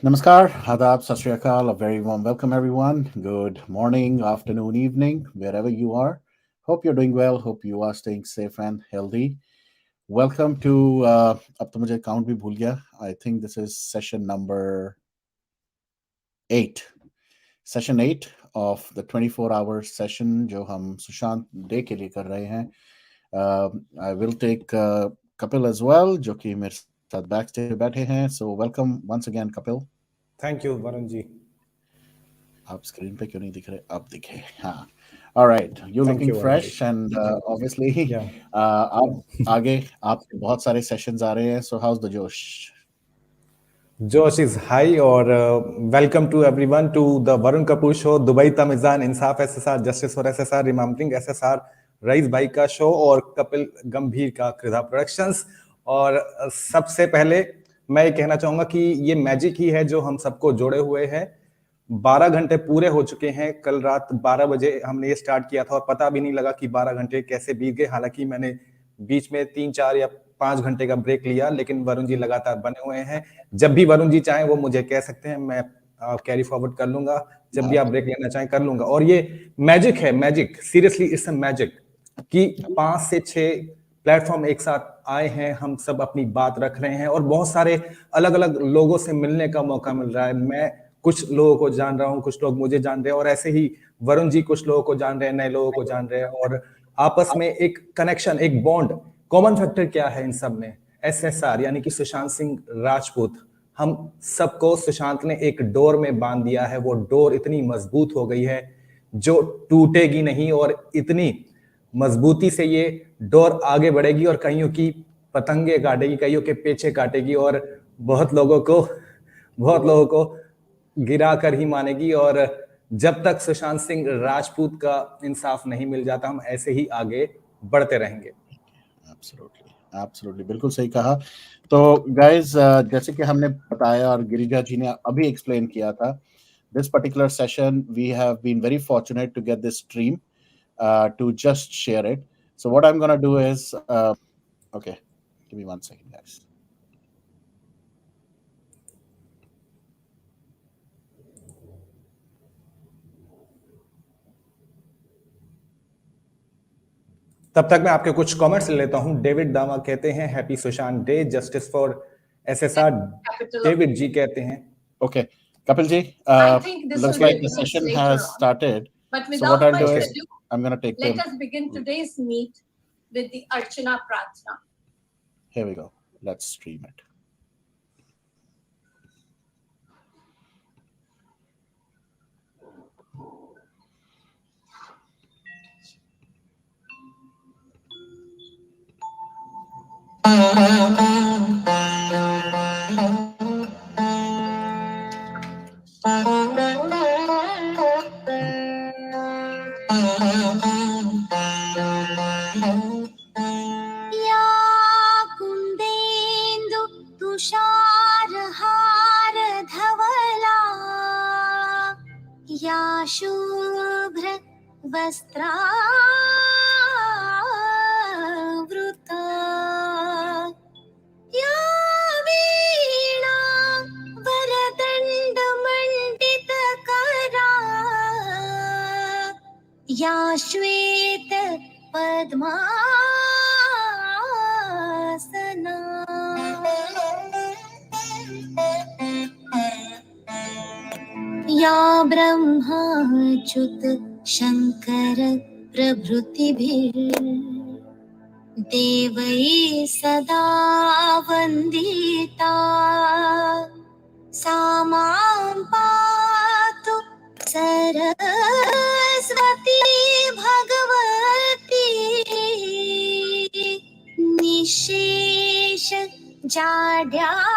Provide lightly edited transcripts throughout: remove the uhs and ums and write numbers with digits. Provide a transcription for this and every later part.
Namaskar, Adab, Sat Shri Akal, a very warm welcome, everyone. Good morning, afternoon, evening, wherever you are. Hope you're doing well. Hope you are staying safe and healthy. Welcome to, अब तो मुझे count भी भूल गया. I think this is session number 8. Session 8 of the 24-hour session जो हम Sushant day के लिए कर रहे हैं. I will take Kapil as well, जो कि मेरे साथ बैक स्टेज पे बैठे हैं. So welcome once again, Kapil. Thank you Varun ji. आप स्क्रीन पे क्यों नहीं दिख रहे? अब दिखे. हाँ. All right. You're Thank looking you, Varun fresh ji. and obviously Yeah. आप आगे आपके बहुत सारे सेशंस आ रहे हैं. So how's the Josh? Josh is high और welcome to everyone to the Varun Kapoor show, Dubai Tamizhan इंसाफ SSR justice for SSR remembering SSR Raees भाई का शो और कपिल गंभीर का कृधा प्रोडक्शंस. और सबसे पहले मैं ये कहना चाहूंगा कि ये मैजिक ही है जो हम सबको जोड़े हुए है. 12 घंटे पूरे हो चुके हैं. कल रात 12 बजे हमने ये स्टार्ट किया था और पता भी नहीं लगा कि 12 घंटे कैसे बीत गए. हालांकि मैंने बीच में 3-4 या 5 घंटे का ब्रेक लिया, लेकिन वरुण जी लगातार बने हुए हैं. जब भी वरुण जी चाहें वो मुझे कह सकते हैं, मैं कैरी फॉरवर्ड कर लूंगा. जब भी आप ब्रेक लेना चाहें कर लूंगा. और ये मैजिक है, magic, seriously it's a magic कि 5 से 6 प्लेटफॉर्म एक साथ आए हैं. हम सब अपनी बात रख रहे हैं और बहुत सारे अलग अलग लोगों से मिलने का मौका मिल रहा है. मैं कुछ लोगों को जान रहा हूं, कुछ लोग मुझे जान रहे हैं और ऐसे ही वरुण जी कुछ लोगों को जान रहे हैं, नए लोगों को जान रहे हैं. और आपस में एक कनेक्शन, एक बॉन्ड. कॉमन फैक्टर क्या है इन सब में? एसएसआर यानी कि सुशांत सिंह राजपूत. हम सबको सुशांत ने एक डोर में बांध दिया है. वो डोर इतनी मजबूत हो गई है जो टूटेगी नहीं और इतनी मजबूती से ये डोर आगे बढ़ेगी और कईयों की पतंगे काटेगी, कईयों के पेचे काटेगी और बहुत लोगों को गिरा कर ही मानेगी. और जब तक सुशांत सिंह राजपूत का इंसाफ नहीं मिल जाता हम ऐसे ही आगे बढ़ते रहेंगे. एब्सोल्युटली, बिल्कुल सही कहा. तो गाइस, जैसे कि हमने बताया और गिरिजा जी ने अभी एक्सप्लेन किया था, this particular session we have been very fortunate to get this stream to just share it. So what I'm going to do is okay, give me 1 second, guys. तब तक मैं आपके कुछ कमेंट्स ले लेता हूं. डेविड दामा कहते हैं happy Sushant day, justice for SSR. David ji कहते हैं okay, Kapil ji, looks like the session has started. But so what I'll do much is ado, I'm going to take let us begin today's meet with the Archana Pratna. Here we go. Let's stream it. शुभ्र वस्त्रावृता या वीणा वरदण्डमण्डितकरा या श्वेत पद्मासना या ब्रह्माच्युत शंकर प्रभृतिभिर्देवैः सदा वन्दिता सा मां पातु Saraswati Bhagwati निशेष जाड्यापहा.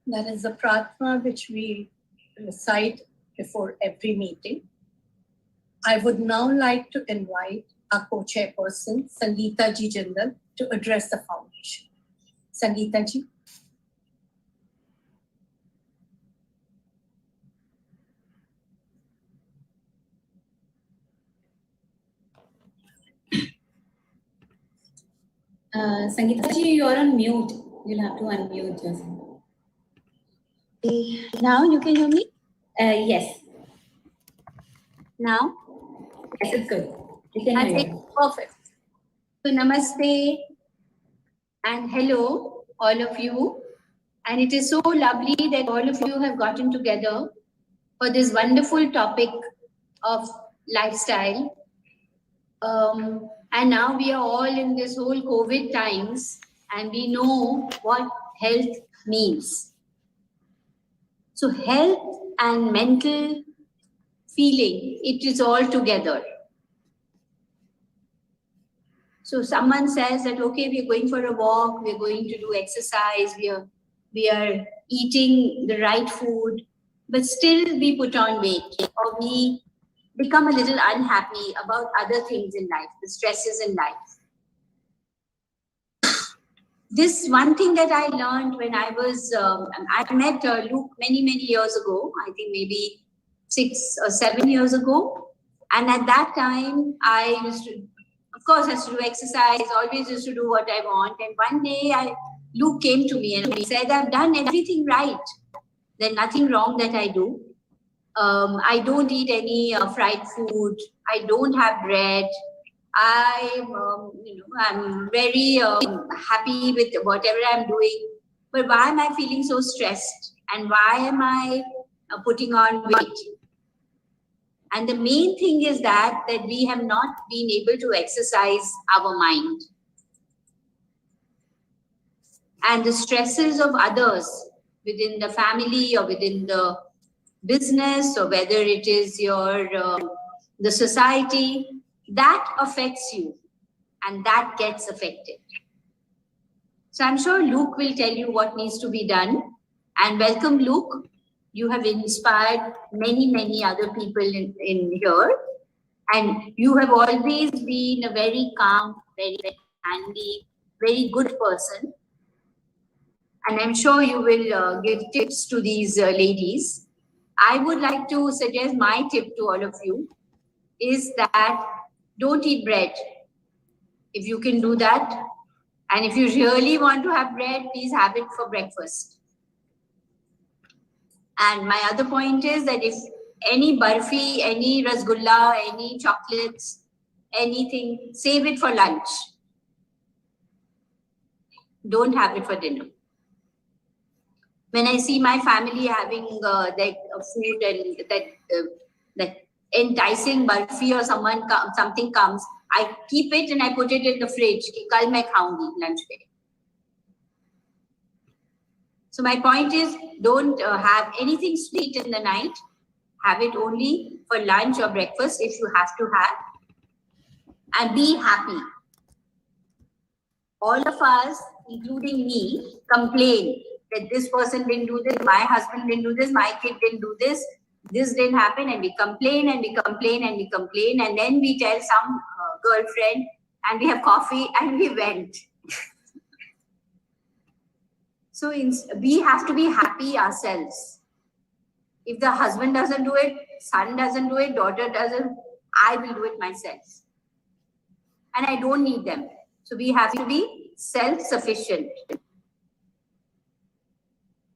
That is the pratna which we recite before every meeting. I would now like to invite our co-chairperson, Sangeeta Ji Jindal, to address the foundation. Sangeeta Ji. Sangeeta ji, you are on mute. You'll have to unmute yourself. Now you can hear me? Yes. Now? Yes, it's good. You can hear you. Perfect. So namaste and hello, all of you. And it is so lovely that all of you have gotten together for this wonderful topic of lifestyle. And now we are all in this whole COVID times and we know what health means. So health and mental feeling, it is all together. So someone says that, okay, we're going for a walk, we're going to do exercise, we are eating the right food, but still we put on weight or we become a little unhappy about other things in life, the stresses in life. This one thing that I learned when I was, I met Luke many, many years ago, I think maybe 6 or 7 years ago. And at that time, I used to, of course, I used to do exercise, always used to do what I want. And one day, Luke came to me and he said, I've done everything right. There's nothing wrong that I do. I don't eat any fried food. I don't have bread. I'm very happy with whatever I'm doing. But why am I feeling so stressed? And why am I putting on weight? And the main thing is that we have not been able to exercise our mind. And the stresses of others within the family or within the business or whether it is your the society, that affects you and that gets affected. So I'm sure Luke will tell you what needs to be done. And welcome, Luke. You have inspired many, many other people in here. And you have always been a very calm, very, very handy, very good person. And I'm sure you will give tips to these ladies. I would like to suggest my tip to all of you is that don't eat bread. If you can do that. And if you really want to have bread, please have it for breakfast. And my other point is that if any barfi, any rasgulla, any chocolates, anything, save it for lunch. Don't have it for dinner. When I see my family having that food and that enticing barfi or something comes, I keep it and I put it in the fridge. Kal main khaungi lunch pe. So my point is, don't have anything sweet in the night. Have it only for lunch or breakfast if you have to have. And be happy. All of us, including me, complain that this person didn't do this, my husband didn't do this, my kid didn't do this didn't happen, and we complain and we complain and we complain, and then we tell some girlfriend and we have coffee and we went. So we have to be happy ourselves. If the husband doesn't do it, son doesn't do it, daughter doesn't, I will do it myself. And I don't need them. So we have to be self-sufficient.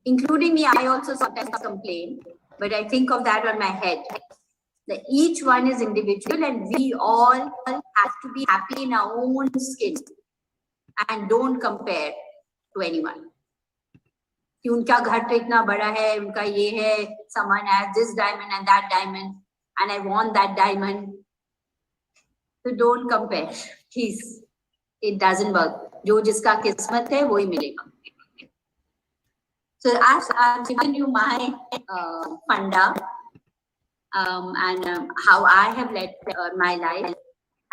Including me, I also sometimes complain, but I think of that on my head. That each one is individual and we all have to be happy in our own skin and don't compare to anyone. कि उनका घर तो इतना बड़ा है, उनका ये है, someone has this diamond and that diamond, and I want that diamond. So don't compare, please. It doesn't work. जो जिसका किस्मत है, वही मिलेगा. So I've given you my funda and how I have led my life.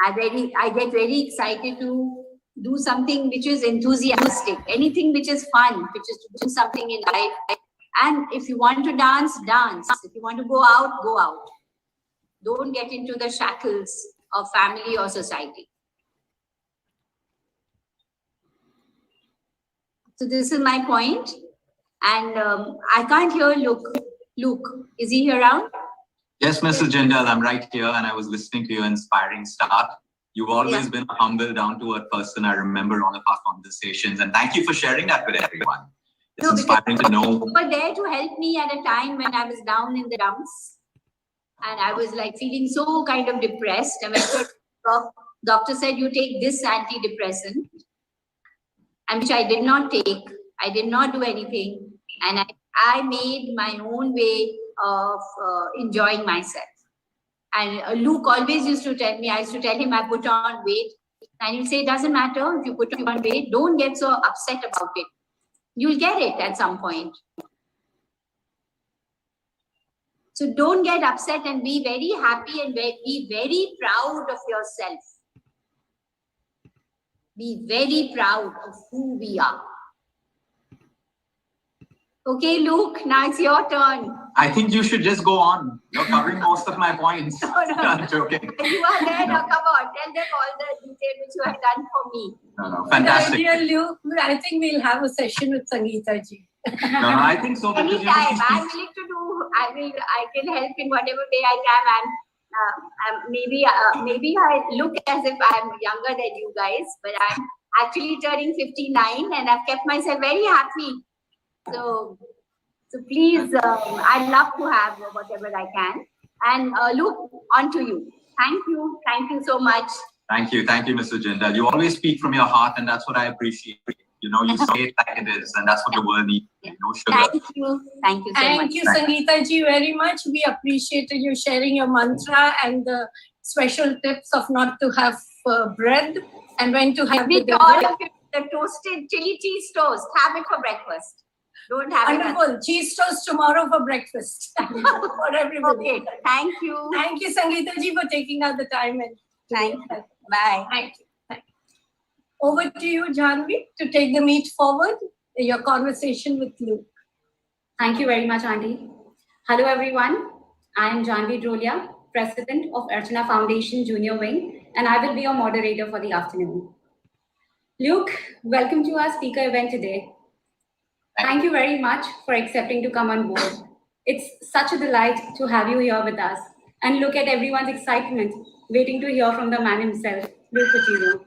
I get very excited to do something which is enthusiastic, anything which is fun, which is to do something in life. And if you want to dance, dance. If you want to go out, go out. Don't get into the shackles of family or society. So this is my point. And I can't hear Luke. Luke, is he around? Yes, Mrs. Jindal, I'm right here and I was listening to your inspiring start. You've always been a humble, down-to-earth person. I remember all of our conversations, and thank you for sharing that with everyone. It's inspiring to know. You were there to help me at a time when I was down in the dumps, and I was like feeling so kind of depressed. And when the doctor said, you take this antidepressant, and which I did not take. I did not do anything, and I made my own way of enjoying myself. And Luke always used to tell me, I used to tell him I put on weight, and he'll say, it doesn't matter if you put on weight, don't get so upset about it. You'll get it at some point. So don't get upset and be very happy and be very proud of yourself. Be very proud of who we are. Okay, Luke, now it's your turn. I think you should just go on. You're covering most of my points. No. I'm joking. You are there now. Come on, tell them all the detail which you have done for me. No, fantastic. Dear Luke, I think we'll have a session with Sangeeta ji. No, I think so. Anytime, I'm willing to do. I can help in whatever way I can. And maybe I look as if I'm younger than you guys, but I'm actually turning 59, and I've kept myself very happy. So please, I'd love to have whatever I can. And Luke, on to you. Thank you so much. Thank you, Mr. Jindal. You always speak from your heart, and that's what I appreciate. You know, you say it like it is, and that's what the world needs. No sugar. Thank you so much. Thank you, Sangeeta ji, very much. We appreciated you sharing your mantra and the special tips of not to have bread and when to have With all of it, the toasted chili cheese toast, have it for breakfast. Don't have it. Wonderful. Cheese toast tomorrow for breakfast. For everybody. Okay. Thank you. Thank you, Sangeeta ji, for taking out the time. And Thank you. Bye. Thank you. Over to you, Janvi, to take the meat forward, your conversation with Luke. Thank you very much, Auntie. Hello, everyone. I am Janvi Drolia, President of Archana Foundation Junior Wing, and I will be your moderator for the afternoon. Luke, welcome to our speaker event today. Thank you very much for accepting to come on board. It's such a delight to have you here with us, and look at everyone's excitement, waiting to hear from the man himself, Luke Coutinho.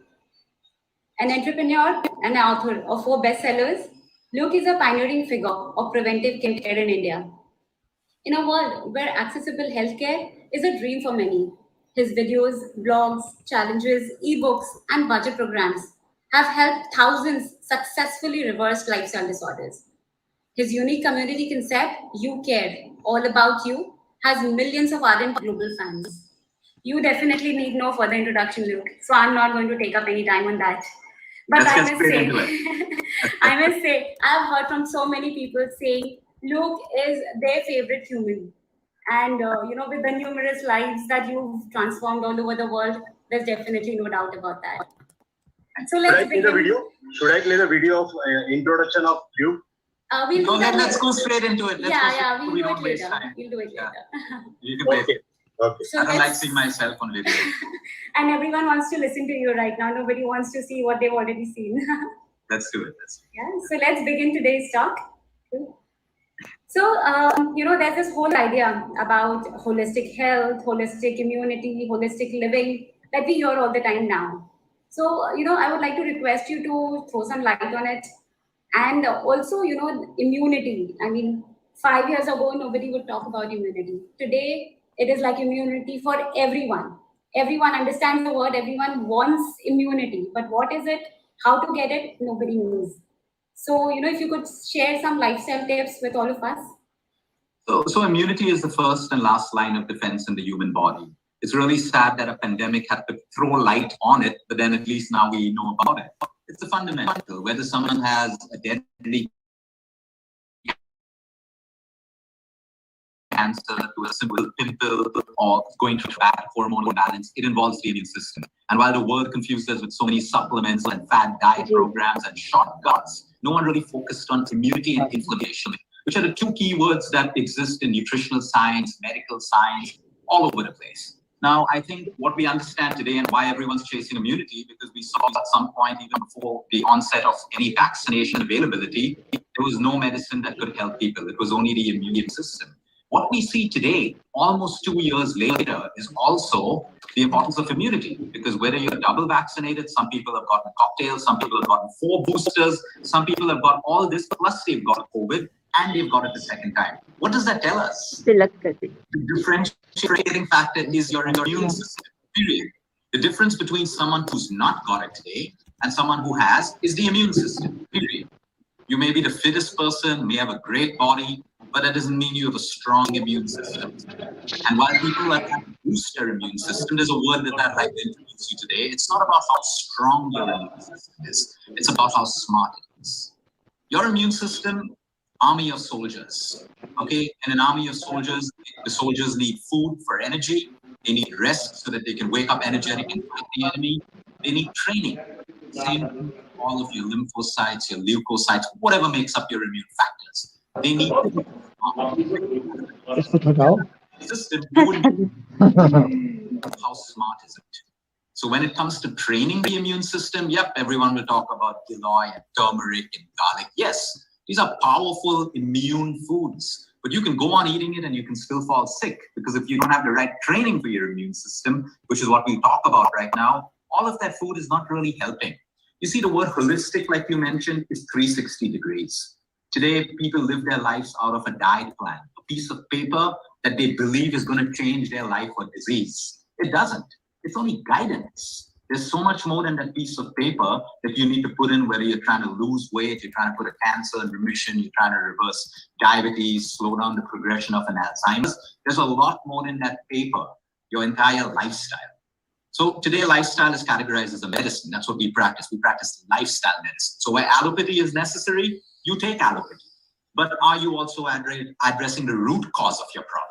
An entrepreneur and author of 4 bestsellers, Luke is a pioneering figure of preventive care in India. In a world where accessible healthcare is a dream for many, his videos, blogs, challenges, ebooks, and budget programs have helped thousands successfully reverse lifestyle disorders. His unique community concept, You Care, All About You, has millions of ardent global fans. You definitely need no further introduction, Luke, so I'm not going to take up any time on that. But I must say, I've heard from so many people saying Luke is their favorite human. And, with the numerous lives that you've transformed all over the world, there's definitely no doubt about that. So let's begin. Should I play the video of introduction of Luke? Let's go straight into it. We'll We do don't it waste later. time. We'll do it later. You can play it. Okay. So I don't like seeing myself on video. And everyone wants to listen to you right now. Nobody wants to see what they've already seen. Let's do it. Yeah. So let's begin today's talk. So, there's this whole idea about holistic health, holistic immunity, holistic living that we hear all the time now. So, I would like to request you to throw some light on it. And also, immunity. I mean, 5 years ago, nobody would talk about immunity. Today, it is like immunity for everyone. Everyone understands the word. Everyone wants immunity. But what is it? How to get it? Nobody knows. So, if you could share some lifestyle tips with all of us. So immunity is the first and last line of defense in the human body. It's really sad that a pandemic had to throw light on it, but then at least now we know about it. It's a fundamental. Whether someone has a deadly cancer to a simple pimple or going through bad hormonal balance, it involves the immune system. And while the world confused us with so many supplements and fad diet programs and shortcuts, no one really focused on immunity and inflammation, which are the 2 key words that exist in nutritional science, medical science, all over the place. Now, I think what we understand today and why everyone's chasing immunity, because we saw at some point, even before the onset of any vaccination availability, there was no medicine that could help people. It was only the immune system. What we see today, almost 2 years later, is also the importance of immunity, because whether you're double vaccinated, some people have gotten cocktails, some people have gotten 4 boosters, some people have got all this, plus they've got COVID and they've got it the second time. What does that tell us? The differentiating factor is your immune system, period. The difference between someone who's not got it today and someone who has is the immune system, period. You may be the fittest person, may have a great body, but that doesn't mean you have a strong immune system. And while people like to boost their immune system, there's a word that I'd like to introduce you today. It's not about how strong your immune system is. It's about how smart it is. Your immune system, army of soldiers. Okay, in an army of soldiers, the soldiers need food for energy. They need rest so that they can wake up energetic and fight the enemy. They need training. Same all of your lymphocytes, your leukocytes, whatever makes up your immune factors. They need system. How smart is it? So when it comes to training the immune system, yep, everyone will talk about Giloy and turmeric and garlic. Yes, these are powerful immune foods, but you can go on eating it and you can still fall sick, because if you don't have the right training for your immune system, which is what we talk about right now, all of that food is not really helping. You see, the word holistic, like you mentioned, is 360 degrees. Today, people live their lives out of a diet plan, a piece of paper that they believe is going to change their life or disease. It doesn't. It's only guidance. There's so much more than that piece of paper that you need to put in, whether you're trying to lose weight, you're trying to put a cancer in remission, you're trying to reverse diabetes, slow down the progression of an Alzheimer's. There's a lot more than that paper, your entire lifestyle. So today, lifestyle is categorized as a medicine. That's what we practice. We practice lifestyle medicine. So where allopathy is necessary, you take allopathy. But are you also addressing the root cause of your problem?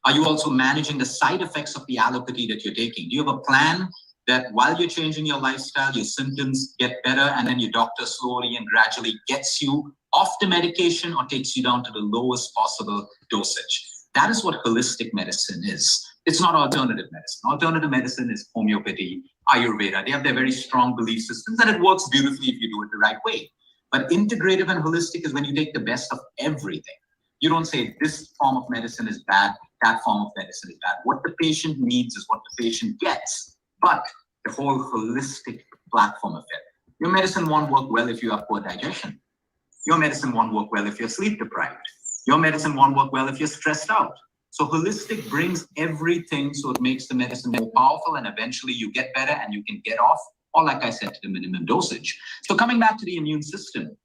Are you also managing the side effects of the allopathy that you're taking? Do you have a plan that while you're changing your lifestyle, your symptoms get better, and then your doctor slowly and gradually gets you off the medication or takes you down to the lowest possible dosage? That is what holistic medicine is. It's not alternative medicine. Alternative medicine is homeopathy, Ayurveda. They have their very strong belief systems, and it works beautifully if you do it the right way. But integrative and holistic is when you take the best of everything. You don't say this form of medicine is bad, that form of medicine is bad. What the patient needs is what the patient gets, but the whole holistic platform of it. Your medicine won't work well if you have poor digestion. Your medicine won't work well if you're sleep deprived. Your medicine won't work well if you're stressed out. So holistic brings everything, so it makes the medicine more powerful, and eventually you get better and you can get off, or like I said, to the minimum dosage. So coming back to the immune system,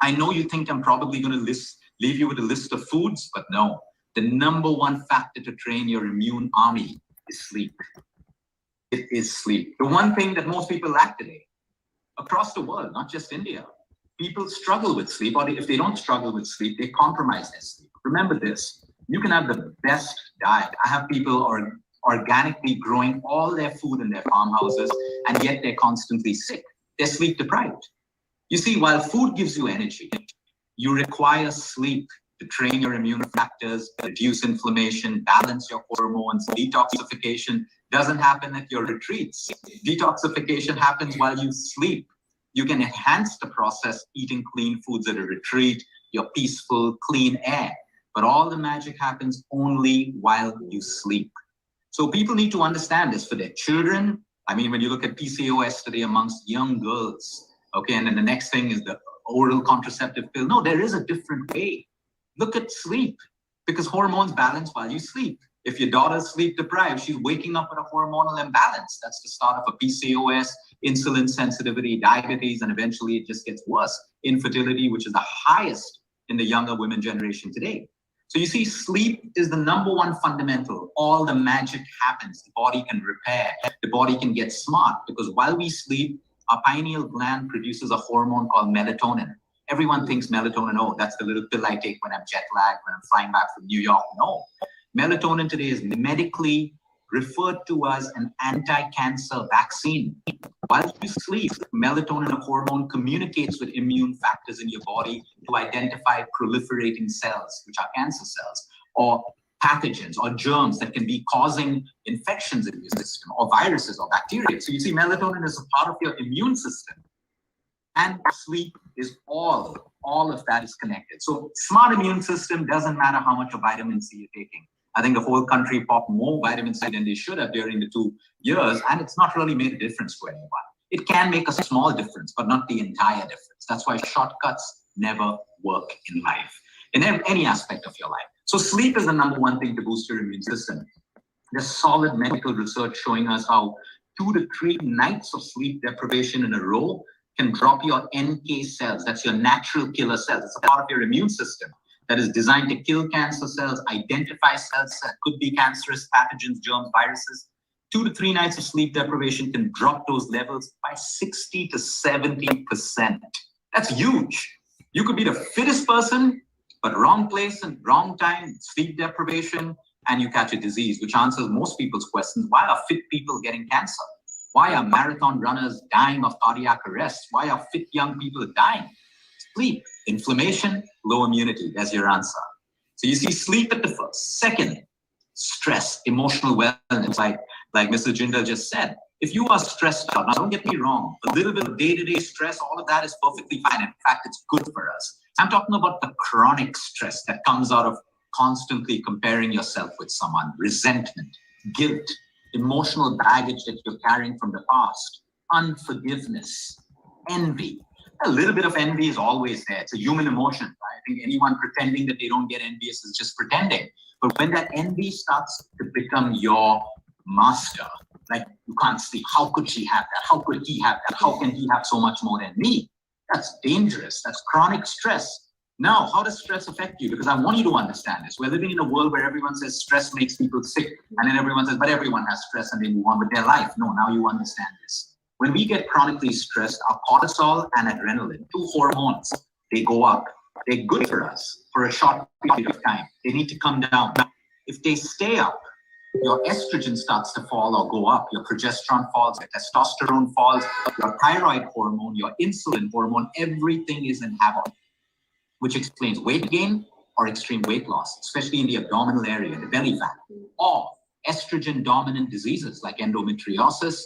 I know you think I'm probably going to leave you with a list of foods, but no. The number one factor to train your immune army is sleep. It is sleep. The one thing that most people lack today, across the world, not just India, people struggle with sleep, or if they don't struggle with sleep, they compromise their sleep. Remember this, you can have the best diet. I have people organically growing all their food in their farmhouses, and yet they're constantly sick. They're sleep deprived. You see, while food gives you energy, you require sleep to train your immune factors, reduce inflammation, balance your hormones. Detoxification doesn't happen at your retreats. Detoxification happens while you sleep. You can enhance the process eating clean foods at a retreat, your peaceful, clean air. But all the magic happens only while you sleep. So people need to understand this for their children. I mean, when you look at PCOS today amongst young girls, okay, and then the next thing is the oral contraceptive pill. No, there is a different way. Look at sleep, because hormones balance while you sleep. If your daughter's sleep deprived, she's waking up with a hormonal imbalance. That's the start of a PCOS, insulin sensitivity, diabetes, and eventually it just gets worse. Infertility, which is the highest in the younger women generation today. So you see, sleep is the number one fundamental. All the magic happens. The body can repair. The body can get smart, because while we sleep, our pineal gland produces a hormone called melatonin. Everyone thinks melatonin, oh, that's the little pill I take when I'm jet lagged, when I'm flying back from New York. No. Melatonin today is medically referred to as an anti-cancer vaccine. While you sleep, melatonin, a hormone, communicates with immune factors in your body to identify proliferating cells, which are cancer cells, or pathogens or germs that can be causing infections in your system, or viruses or bacteria. So you see, melatonin is a part of your immune system. And sleep is all of that is connected. So smart immune system doesn't matter how much of vitamin C you're taking. I think the whole country popped more vitamin C than they should have during the 2 years, and it's not really made a difference to anyone. It can make a small difference, but not the entire difference. That's why shortcuts never work in life, in any aspect of your life. So sleep is the number one thing to boost your immune system. There's solid medical research showing us how 2 to 3 nights of sleep deprivation in a row can drop your NK cells. That's your natural killer cells. It's a part of your immune system that is designed to kill cancer cells, identify cells that could be cancerous, pathogens, germs, viruses. 2 to 3 nights of sleep deprivation can drop those levels by 60 to 70%. That's huge. You could be the fittest person, but wrong place and wrong time, sleep deprivation, and you catch a disease, which answers most people's questions. Why are fit people getting cancer? Why are marathon runners dying of cardiac arrest? Why are fit young people dying? Sleep, inflammation, low immunity. There's your answer. So you see sleep at the first. Second, stress, emotional wellness. Like Mr. Jindal just said, if you are stressed out, now don't get me wrong, a little bit of day-to-day stress, all of that is perfectly fine. In fact, it's good for us. I'm talking about the chronic stress that comes out of constantly comparing yourself with someone, resentment, guilt, emotional baggage that you're carrying from the past, unforgiveness, envy. A little bit of envy is always there. It's a human emotion. I think anyone pretending that they don't get envious is just pretending. But when that envy starts to become your master, like you can't sleep, how could she have that? How could he have that? How can he have so much more than me? That's dangerous. That's chronic stress. Now, how does stress affect you? Because I want you to understand this. We're living in a world where everyone says stress makes people sick. And then everyone says, but everyone has stress and they move on with their life. No, now you understand this. When we get chronically stressed, our cortisol and adrenaline, 2 hormones, they go up. They're good for us for a short period of time. They need to come down. If they stay up, your estrogen starts to fall or go up, your progesterone falls, your testosterone falls, your thyroid hormone, your insulin hormone, everything is in havoc, which explains weight gain or extreme weight loss, especially in the abdominal area, the belly fat, or estrogen-dominant diseases like endometriosis,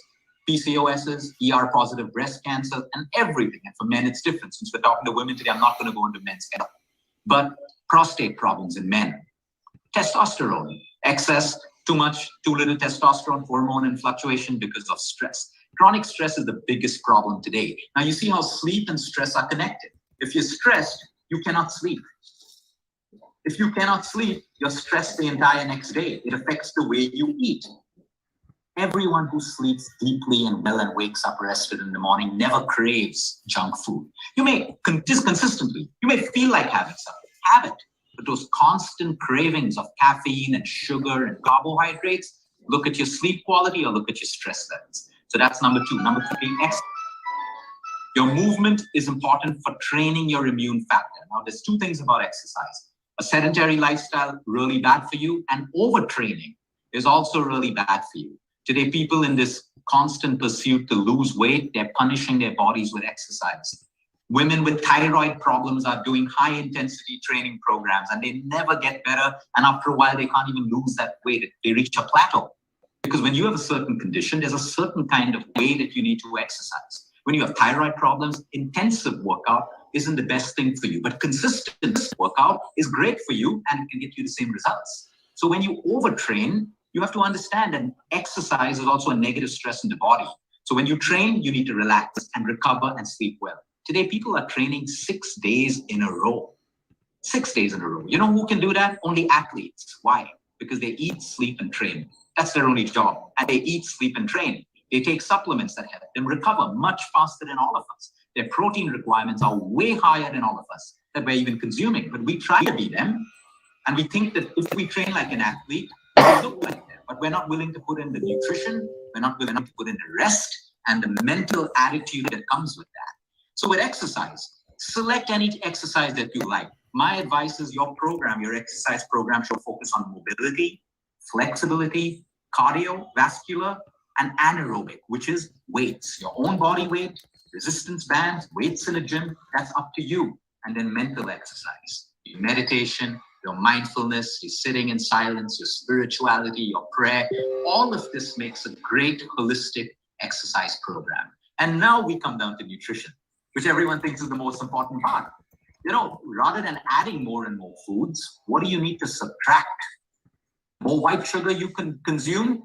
PCOSs, ER-positive breast cancer, and everything. And for men, it's different. Since we're talking to women today, I'm not going to go into men's health. But prostate problems in men, testosterone, excess, too much, too little testosterone, hormone and fluctuation because of stress. Chronic stress is the biggest problem today. Now, you see how sleep and stress are connected. If you're stressed, you cannot sleep. If you cannot sleep, you're stressed the entire next day. It affects the way you eat. Everyone who sleeps deeply and well and wakes up rested in the morning never craves junk food. You may, just consistently, you may feel like having something, have it. But those constant cravings of caffeine and sugar and carbohydrates, look at your sleep quality or look at your stress levels. So that's number 2. Number 3, exercise. Your movement is important for training your immune factor. Now, there's 2 things about exercise. A sedentary lifestyle, really bad for you, and overtraining is also really bad for you. Today, people in this constant pursuit to lose weight, they're punishing their bodies with exercise. Women with thyroid problems are doing high-intensity training programs, and they never get better, and after a while, they can't even lose that weight. They reach a plateau. Because when you have a certain condition, there's a certain kind of way that you need to exercise. When you have thyroid problems, intensive workout isn't the best thing for you, but consistent workout is great for you and it can get you the same results. So when you overtrain, you have to understand that exercise is also a negative stress in the body. So when you train, you need to relax and recover and sleep well. Today, people are training 6 days in a row. 6 days in a row. You know who can do that? Only athletes. Why? Because they eat, sleep, and train. That's their only job. And they eat, sleep, and train. They take supplements that help them recover much faster than all of us. Their protein requirements are way higher than all of us that we're even consuming. But we try to be them. And we think that if we train like an athlete, we look like them. But we're not willing to put in the nutrition. We're not willing to put in the rest and the mental attitude that comes with that. So with exercise, select any exercise that you like. My advice is your program, your exercise program should focus on mobility, flexibility, cardiovascular, and anaerobic, which is weights, your own body weight, resistance bands, weights in a gym, that's up to you. And then mental exercise, your meditation, your mindfulness, your sitting in silence, your spirituality, your prayer, all of this makes a great holistic exercise program. And now we come down to nutrition, which everyone thinks is the most important part. You know, rather than adding more and more foods, what do you need to subtract? The more white sugar you can consume,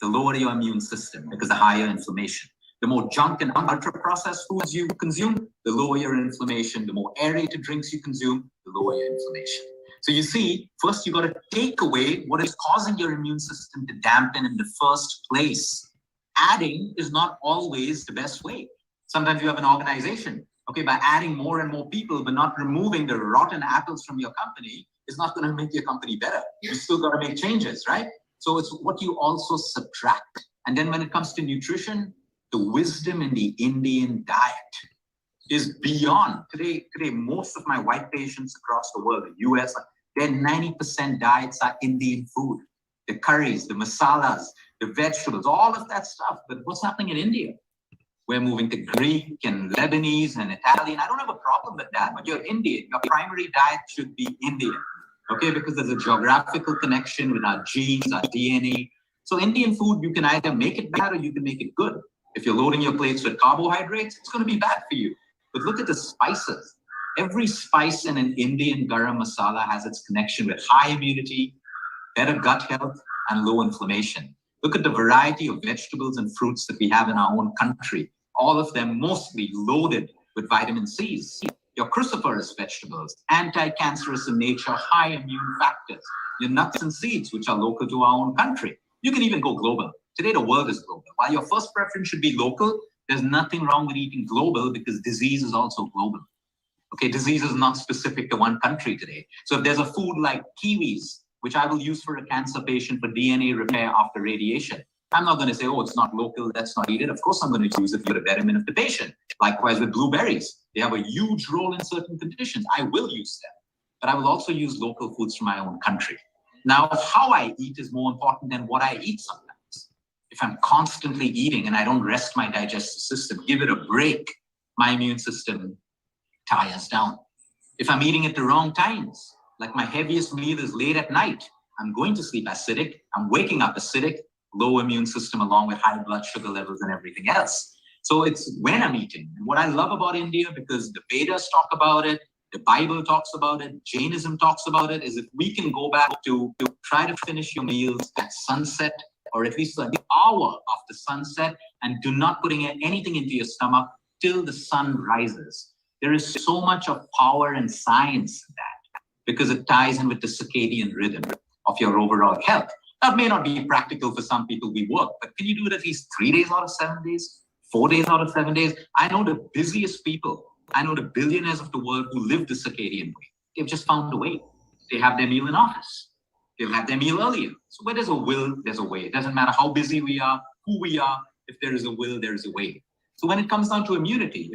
the lower your immune system, because the higher inflammation. The more junk and ultra-processed foods you consume, the lower your inflammation. The more aerated drinks you consume, the lower your inflammation. So you see, first you got to take away what is causing your immune system to dampen in the first place. Adding is not always the best way. Sometimes you have an organization, okay, by adding more and more people, but not removing the rotten apples from your company is not going to make your company better. You still got to make changes, right? So it's what you also subtract. And then when it comes to nutrition, the wisdom in the Indian diet is beyond. Today, most of my white patients across the world, the US, their 90% diets are Indian food. The curries, the masalas, the vegetables, all of that stuff. But what's happening in India? We're moving to Greek and Lebanese and Italian. I don't have a problem with that, but you're Indian. Your primary diet should be Indian, okay? Because there's a geographical connection with our genes, our DNA. So Indian food, you can either make it bad or you can make it good. If you're loading your plates with carbohydrates, it's going to be bad for you. But look at the spices. Every spice in an Indian garam masala has its connection with high immunity, better gut health, and low inflammation. Look at the variety of vegetables and fruits that we have in our own country. All of them mostly loaded with vitamin C's. Your cruciferous vegetables, anti-cancerous in nature, high immune factors. Your nuts and seeds, which are local to our own country. You can even go global. Today, the world is global. While your first preference should be local, there's nothing wrong with eating global because disease is also global. Okay, disease is not specific to one country today. So if there's a food like kiwis, which I will use for a cancer patient for DNA repair after radiation, I'm not going to say, oh, it's not local, let's not eat it. Of course, I'm going to use it for the betterment of the patient. Likewise with blueberries. They have a huge role in certain conditions. I will use them. But I will also use local foods from my own country. Now, how I eat is more important than what I eat sometimes. If I'm constantly eating and I don't rest my digestive system, give it a break, my immune system tires down. If I'm eating at the wrong times, like my heaviest meal is late at night, I'm going to sleep acidic, I'm waking up acidic, low immune system along with high blood sugar levels and everything else. So it's when I'm eating. And what I love about India, because the Vedas talk about it, the Bible talks about it, Jainism talks about it, is if we can go back to try to finish your meals at sunset, or at least an hour after sunset, and do not putting anything into your stomach till the sun rises. There is so much of power and science in that, because it ties in with the circadian rhythm of your overall health. That may not be practical for some people we work, but can you do it at least 3 days out of 7 days, 4 days out of 7 days? I know the busiest people, I know the billionaires of the world who live the circadian way. They've just found a way. They have their meal in office. They'll have their meal earlier. So where there's a will, there's a way. It doesn't matter how busy we are, who we are. If there is a will, there is a way. So when it comes down to immunity,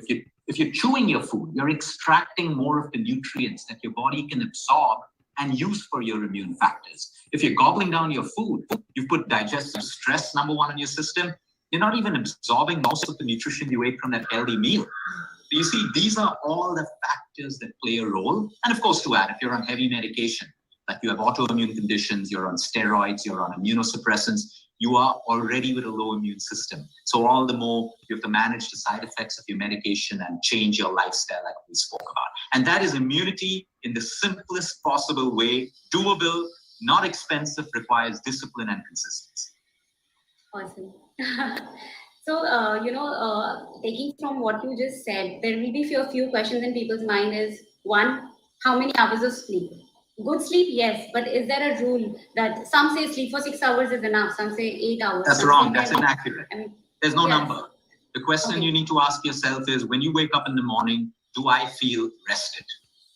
if you're chewing your food, you're extracting more of the nutrients that your body can absorb and use for your immune factors. If you're gobbling down your food, you put digestive stress, number one, in your system. You're not even absorbing most of the nutrition you ate from that healthy meal. So you see, these are all the factors that play a role. And of course, to add, if you're on heavy medication, like you have autoimmune conditions, you're on steroids, you're on immunosuppressants, you are already with a low immune system. So all the more you have to manage the side effects of your medication and change your lifestyle like we spoke about. And that is immunity in the simplest possible way, doable, not expensive, requires discipline and consistency. Awesome. So, taking from what you just said, there will be a few questions in people's mind is, one, how many hours of sleep? Good sleep, yes, but is there a rule that some say sleep for 6 hours is enough, some say 8 hours? That's wrong, that's inaccurate. There's no number. The question you need to ask yourself is, when you wake up in the morning, do I feel rested?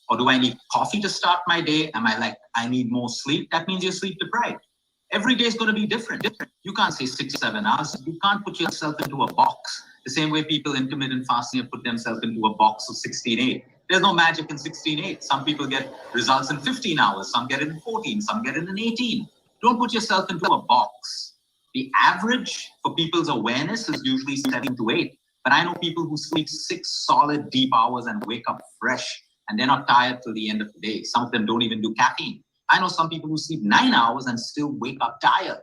Or do I need coffee to start my day? Am I like, I need more sleep? That means you're sleep deprived. Every day is going to be different. You can't say 6, 7 hours. You can't put yourself into a box. The same way people intermittent fasting have put themselves into a box of 16-8. There's no magic in 16-8. Some people get results in 15 hours. Some get it in 14. Some get it in 18. Don't put yourself into a box. The average for people's awareness is usually 7 to 8. But I know people who sleep 6 solid deep hours and wake up fresh, and they're not tired till the end of the day. Some of them don't even do caffeine. I know some people who sleep 9 hours and still wake up tired.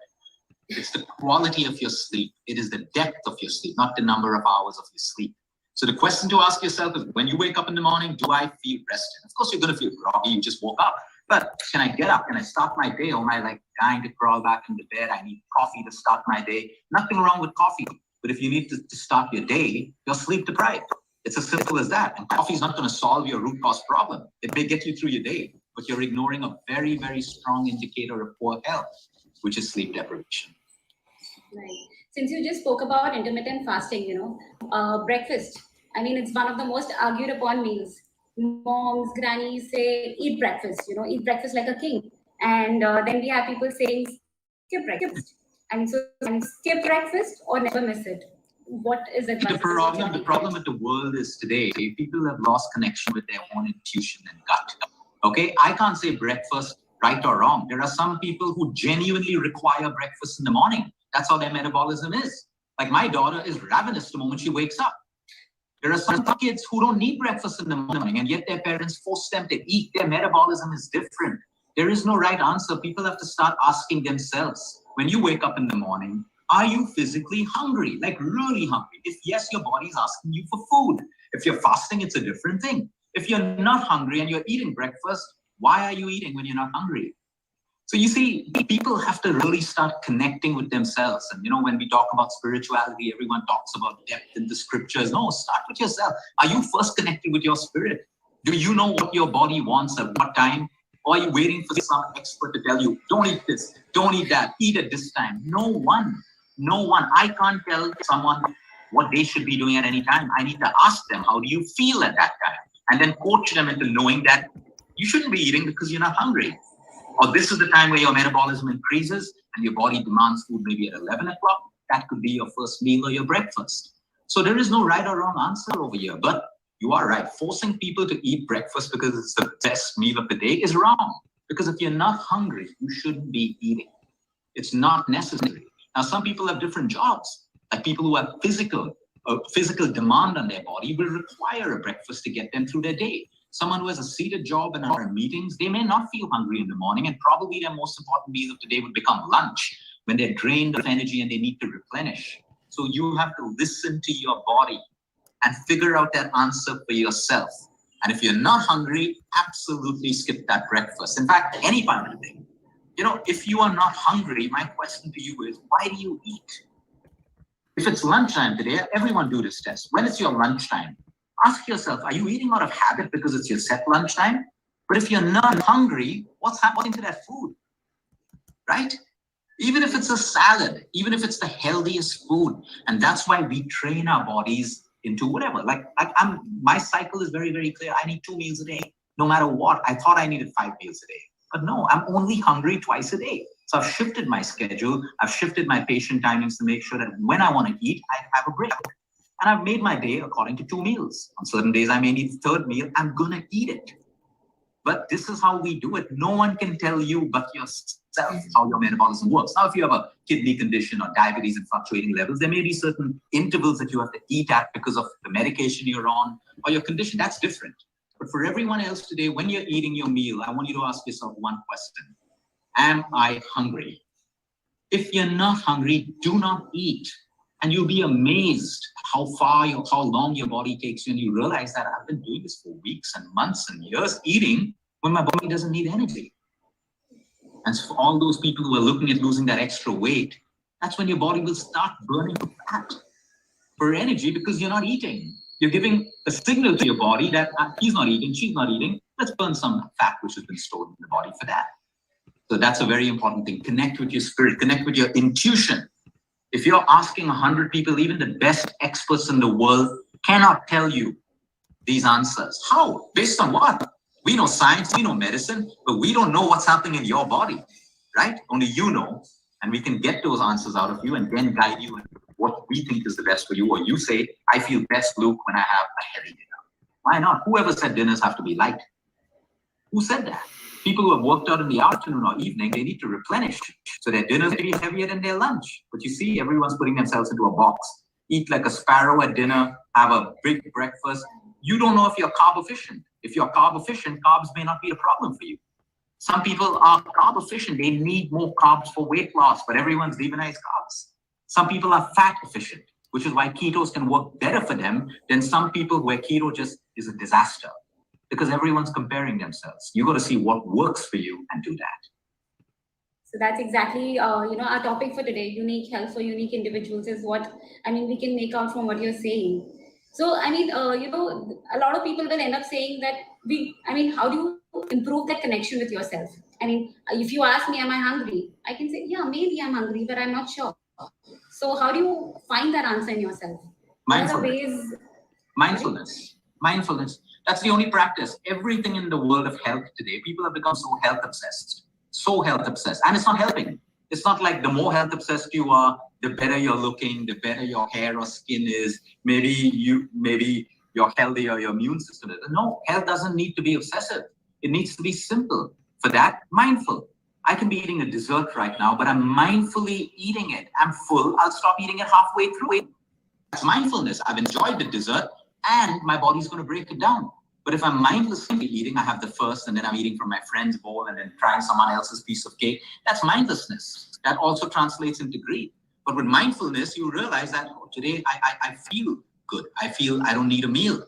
It's the quality of your sleep. It is the depth of your sleep, not the number of hours of your sleep. So the question to ask yourself is, when you wake up in the morning, do I feel rested? Of course, you're going to feel groggy. You just woke up. But can I get up? Can I start my day? Or am I like dying to crawl back into bed? I need coffee to start my day. Nothing wrong with coffee. But if you need to start your day, you're sleep deprived. It's as simple as that. And coffee is not going to solve your root cause problem. It may get you through your day, but you're ignoring a very, very strong indicator of poor health, which is sleep deprivation. Right. Since you just spoke about intermittent fasting, breakfast. I mean, it's one of the most argued upon meals. Moms, grannies say, eat breakfast, eat breakfast like a king. And then we have people saying, skip breakfast. I mean, so skip breakfast or never miss it. What is it? The problem with the world is today, people have lost connection with their own intuition and gut. Okay, I can't say breakfast right or wrong. There are some people who genuinely require breakfast in the morning. That's how their metabolism is. Like my daughter is ravenous the moment she wakes up. There are some kids who don't need breakfast in the morning, and yet their parents force them to eat. Their metabolism is different. There is no right answer. People have to start asking themselves, when you wake up in the morning, are you physically hungry? Like really hungry? If yes, your body is asking you for food. If you're fasting, it's a different thing. If you're not hungry and you're eating breakfast, why are you eating when you're not hungry? So you see, people have to really start connecting with themselves. And when we talk about spirituality, everyone talks about depth in the scriptures. No, start with yourself. Are you first connected with your spirit? Do you know what your body wants at what time? Or are you waiting for some expert to tell you, don't eat this, don't eat that, eat at this time? No one. I can't tell someone what they should be doing at any time. I need to ask them, how do you feel at that time? And then coach them into knowing that you shouldn't be eating because you're not hungry. Or this is the time where your metabolism increases and your body demands food maybe at 11 o'clock. That could be your first meal or your breakfast. So there is no right or wrong answer over here. But you are right. Forcing people to eat breakfast because it's the best meal of the day is wrong. Because if you're not hungry, you shouldn't be eating. It's not necessary. Now, some people have different jobs. Like people who have physical demand on their body will require a breakfast to get them through their day. Someone who has a seated job and are in meetings, they may not feel hungry in the morning, and probably their most important meal of the day would become lunch when they're drained of energy and they need to replenish. So you have to listen to your body and figure out that answer for yourself. And if you're not hungry, absolutely skip that breakfast. In fact, any part of the day. If you are not hungry, my question to you is, why do you eat? If it's lunchtime today, everyone do this test. When it's your lunchtime, ask yourself, are you eating out of habit because it's your set lunchtime? But if you're not hungry, what's happening to that food? Right? Even if it's a salad, even if it's the healthiest food. And that's why we train our bodies into whatever. My cycle is very, very clear. I need 2 meals a day, no matter what. I thought I needed 5 meals a day. But no, I'm only hungry twice a day. So I've shifted my schedule. I've shifted my patient timings to make sure that when I want to eat, I have a break. And I've made my day according to 2 meals. On certain days, I may need the 3rd meal. I'm going to eat it. But this is how we do it. No one can tell you but yourself how your metabolism works. Now, if you have a kidney condition or diabetes and fluctuating levels, there may be certain intervals that you have to eat at because of the medication you're on or your condition. That's different. But for everyone else today, when you're eating your meal, I want you to ask yourself one question. Am I hungry? If you're not hungry, do not eat. And you'll be amazed how long your body takes you. And you realize that I've been doing this for weeks and months and years, eating when my body doesn't need energy. And so for all those people who are looking at losing that extra weight, that's when your body will start burning fat for energy because you're not eating. You're giving a signal to your body that he's not eating, she's not eating. Let's burn some fat which has been stored in the body for that. So that's a very important thing. Connect with your spirit, connect with your intuition. If you're asking 100 people, even the best experts in the world cannot tell you these answers. How? Based on what? We know science, we know medicine, but we don't know what's happening in your body, right? Only you know, and we can get those answers out of you and then guide you in what we think is the best for you. Or you say, I feel best, Luke, when I have a heavy dinner. Why not? Whoever said dinners have to be light? Who said that? People who have worked out in the afternoon or evening, they need to replenish. So their dinners may be heavier than their lunch. But you see, everyone's putting themselves into a box. Eat like a sparrow at dinner, have a big breakfast. You don't know if you're carb efficient. If you're carb efficient, carbs may not be a problem for you. Some people are carb efficient. They need more carbs for weight loss, but everyone's demonized carbs. Some people are fat efficient, which is why ketos can work better for them than some people where keto just is a disaster. because everyone's comparing themselves. You got to see what works for you and do that. So that's exactly, our topic for today. Unique health for unique individuals is what, we can make out from what you're saying. So, a lot of people will end up saying that how do you improve that connection with yourself? If you ask me, am I hungry? I can say, yeah, maybe I'm hungry, but I'm not sure. So how do you find that answer in yourself? Mindfulness. Mindfulness. That's the only practice. Everything in the world of health today, people have become so health obsessed. And it's not helping. It's not like the more health obsessed you are, the better you're looking, the better your hair or skin is. Maybe you're healthy or your immune system is. No, health doesn't need to be obsessive. It needs to be simple. For that, mindful. I can be eating a dessert right now, but I'm mindfully eating it. I'm full. I'll stop eating it halfway through it. That's mindfulness. I've enjoyed the dessert and my body's going to break it down. But if I'm mindlessly eating, I have the first and then I'm eating from my friend's bowl and then trying someone else's piece of cake. That's mindlessness. That also translates into greed. But with mindfulness, you realize that today I feel good. I feel I don't need a meal.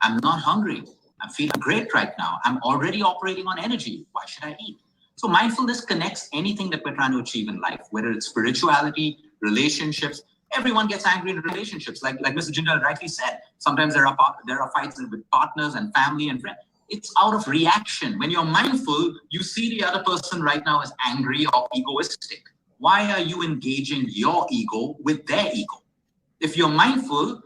I'm not hungry. I'm feeling great right now. I'm already operating on energy. Why should I eat? So mindfulness connects anything that we're trying to achieve in life, whether it's spirituality, relationships. Everyone gets angry in relationships. Like Mr. Jindal rightly said, sometimes there are fights with partners and family and friends. It's out of reaction. When you're mindful, you see the other person right now as angry or egoistic. Why are you engaging your ego with their ego? If you're mindful,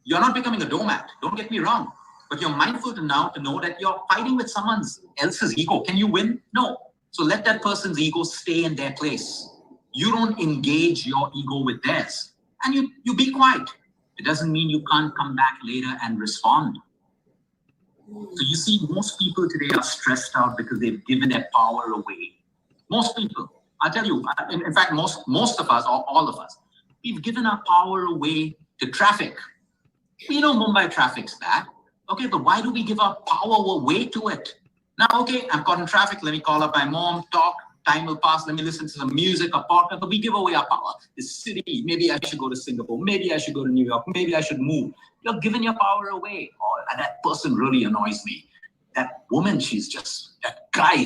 you're not becoming a doormat. Don't get me wrong. But you're mindful to know that you're fighting with someone else's ego. Can you win? No. So let that person's ego stay in their place. You don't engage your ego with theirs. And you be quiet. It doesn't mean you can't come back later and respond. So you see, most people today are stressed out because they've given their power away. Most people. I'll tell you, in fact, most of us, or all of us, we've given our power away to traffic. We know Mumbai traffic's bad. Okay, but why do we give our power away to it? Now, okay, I'm caught in traffic. Let me call up my mom, talk. Time will pass. Let me listen to some music or podcast. But we give away our power. This city, maybe I should go to Singapore. Maybe I should go to New York. Maybe I should move. You're giving your power away. Oh, and that person really annoys me. That woman, that guy,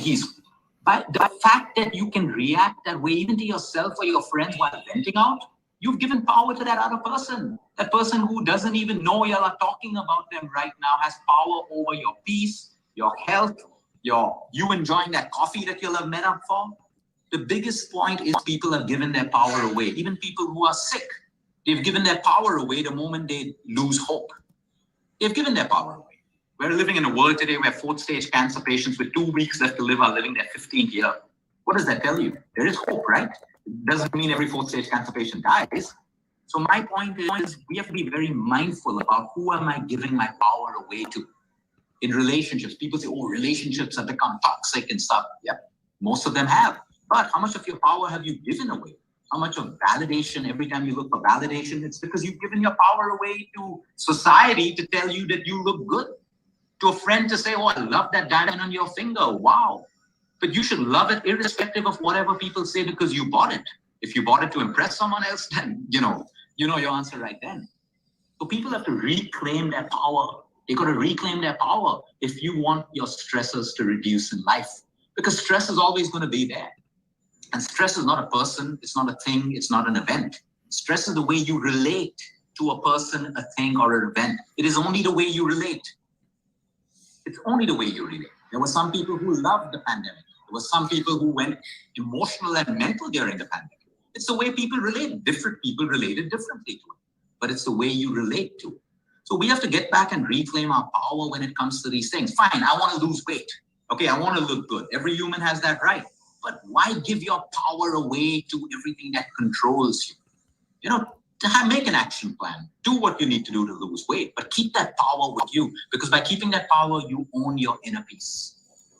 by the fact that you can react that way, even to yourself or your friends while venting out, you've given power to that other person. That person who doesn't even know you are talking about them right now has power over your peace, your health, you enjoying that coffee that you'll have met up for. The biggest point is people have given their power away. Even people who are sick, they've given their power away the moment they lose hope. They've given their power away. We're living in a world today where 4th stage cancer patients with 2 weeks left to live are living their 15th year. What does that tell you? There is hope, right? It doesn't mean every 4th stage cancer patient dies. So my point is we have to be very mindful about who am I giving my power away to. In relationships, people say, oh, relationships have become toxic and stuff. Yep, most of them have. But how much of your power have you given away? How much of validation, every time you look for validation, it's because you've given your power away to society to tell you that you look good. To a friend to say, oh, I love that diamond on your finger. Wow. But you should love it irrespective of whatever people say because you bought it. If you bought it to impress someone else, then you know your answer right then. So people have to reclaim their power. They got to reclaim their power if you want your stressors to reduce in life. Because stress is always going to be there. And stress is not a person, it's not a thing, it's not an event. Stress is the way you relate to a person, a thing, or an event. It is only the way you relate. It's only the way you relate. There were some people who loved the pandemic. There were some people who went emotional and mental during the pandemic. It's the way people relate. Different people related differently to it. But it's the way you relate to it. So we have to get back and reclaim our power when it comes to these things. Fine, I want to lose weight. Okay, I want to look good. Every human has that right. But why give your power away to everything that controls you? Make an action plan. Do what you need to do to lose weight, but keep that power with you. Because by keeping that power, you own your inner peace.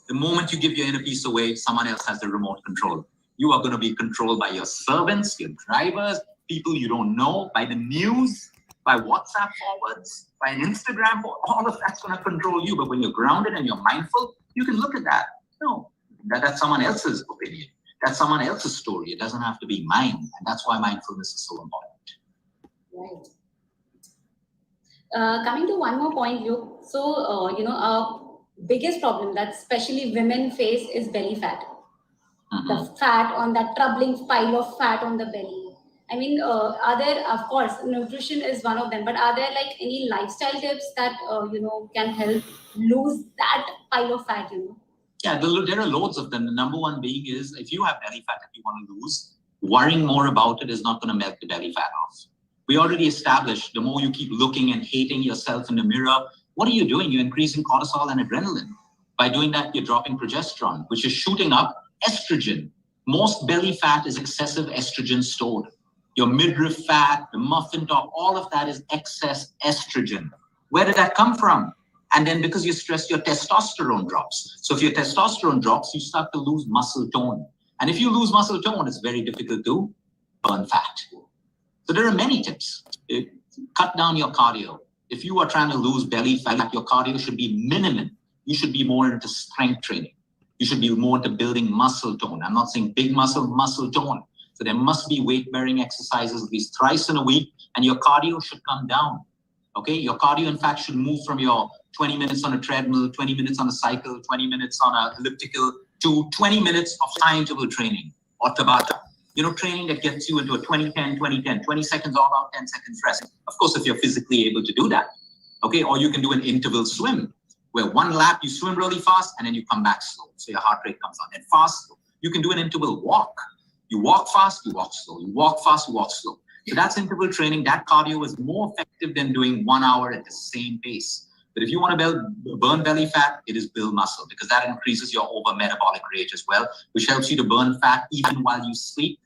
The moment you give your inner peace away, someone else has the remote control. You are going to be controlled by your servants, your drivers, people you don't know, by the news, by WhatsApp forwards, by an Instagram forward. All of that's going to control you. But when you're grounded and you're mindful, you can look at that. No, that's someone else's opinion. That's someone else's story. It doesn't have to be mine. And that's why mindfulness is so important. Right. Coming to one more point, Luke. So, biggest problem that especially women face is belly fat. The fat on that troubling pile of fat on the belly. I mean, are there, of course, nutrition is one of them, but are there like any lifestyle tips that, can help lose that pile of fat, Yeah, there are loads of them. The number one being is, if you have belly fat that you want to lose, worrying more about it is not going to melt the belly fat off. We already established the more you keep looking and hating yourself in the mirror, what are you doing? You're increasing cortisol and adrenaline. By doing that, you're dropping progesterone, which is shooting up estrogen. Most belly fat is excessive estrogen stored. Your midriff fat, the muffin top, all of that is excess estrogen. Where did that come from? And then because you're stressed, your testosterone drops. So if your testosterone drops, you start to lose muscle tone. And if you lose muscle tone, it's very difficult to burn fat. So there are many tips. Cut down your cardio. If you are trying to lose belly fat, your cardio should be minimum. You should be more into strength training. You should be more into building muscle tone. I'm not saying big muscle tone. So there must be weight-bearing exercises at least thrice in a week, and your cardio should come down. Okay, your cardio, in fact, should move from your 20 minutes on a treadmill, 20 minutes on a cycle, 20 minutes on an elliptical, to 20 minutes of high interval training or Tabata. Training that gets you into a 20-10, 20-10, 20 seconds all out, 10 seconds rest. Of course, if you're physically able to do that. Okay, or you can do an interval swim, where one lap you swim really fast and then you come back slow. So your heart rate comes down. And fast, slow. You can do an interval walk. You walk fast, you walk slow. You walk fast, you walk slow. So that's interval training. That cardio is more effective than doing 1 hour at the same pace. But if you want to burn belly fat, it is build muscle, because that increases your over metabolic rate as well, which helps you to burn fat even while you sleep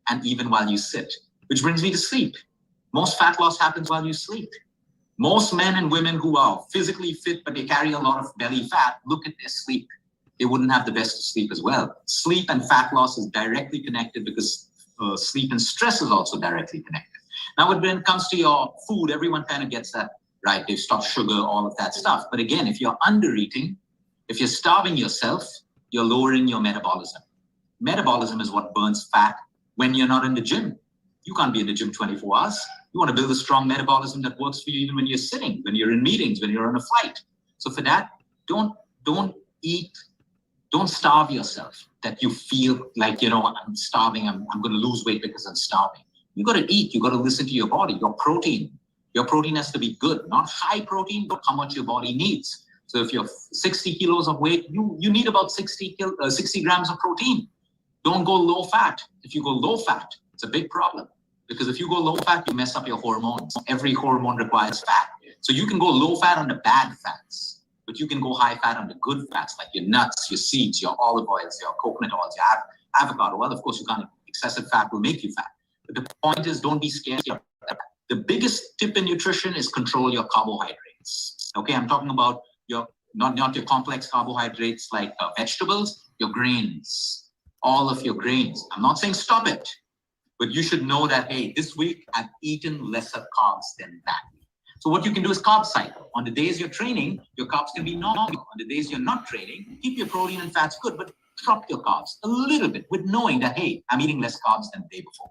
and even while you sit. Which brings me to sleep. Most fat loss happens while you sleep. Most men and women who are physically fit, but they carry a lot of belly fat, look at their sleep. They wouldn't have the best of sleep as well. Sleep and fat loss is directly connected, because sleep and stress is also directly connected. Now, when it comes to your food, everyone kind of gets that right. They've stopped sugar, all of that stuff. But again, if you're under eating, if you're starving yourself, you're lowering your metabolism. Metabolism is what burns fat when you're not in the gym. You can't be in the gym 24 hours. You want to build a strong metabolism that works for you even when you're sitting, when you're in meetings, when you're on a flight. So for that, don't eat, don't starve yourself, that you feel like, I'm starving, I'm going to lose weight because I'm starving. You got to eat, you got to listen to your body, your protein. Your protein has to be good, not high protein, but how much your body needs. So if you're 60 kilos of weight, you need about 60 grams of protein. Don't go low fat. If you go low fat, it's a big problem. Because if you go low fat, you mess up your hormones. Every hormone requires fat. So you can go low fat on the bad fats, but you can go high fat on the good fats, like your nuts, your seeds, your olive oils, your coconut oils, your avocado. Well, of course, you can't. Excessive fat will make you fat. But the point is, don't be scared of that. The biggest tip in nutrition is control your carbohydrates. Okay, I'm talking about your not your complex carbohydrates like vegetables, your grains, all of your grains. I'm not saying stop it. But you should know that, hey, this week I've eaten lesser carbs than that. So what you can do is carb cycle. On the days you're training, your carbs can be normal. On the days you're not training, keep your protein and fats good, but drop your carbs a little bit with knowing that, hey, I'm eating less carbs than the day before.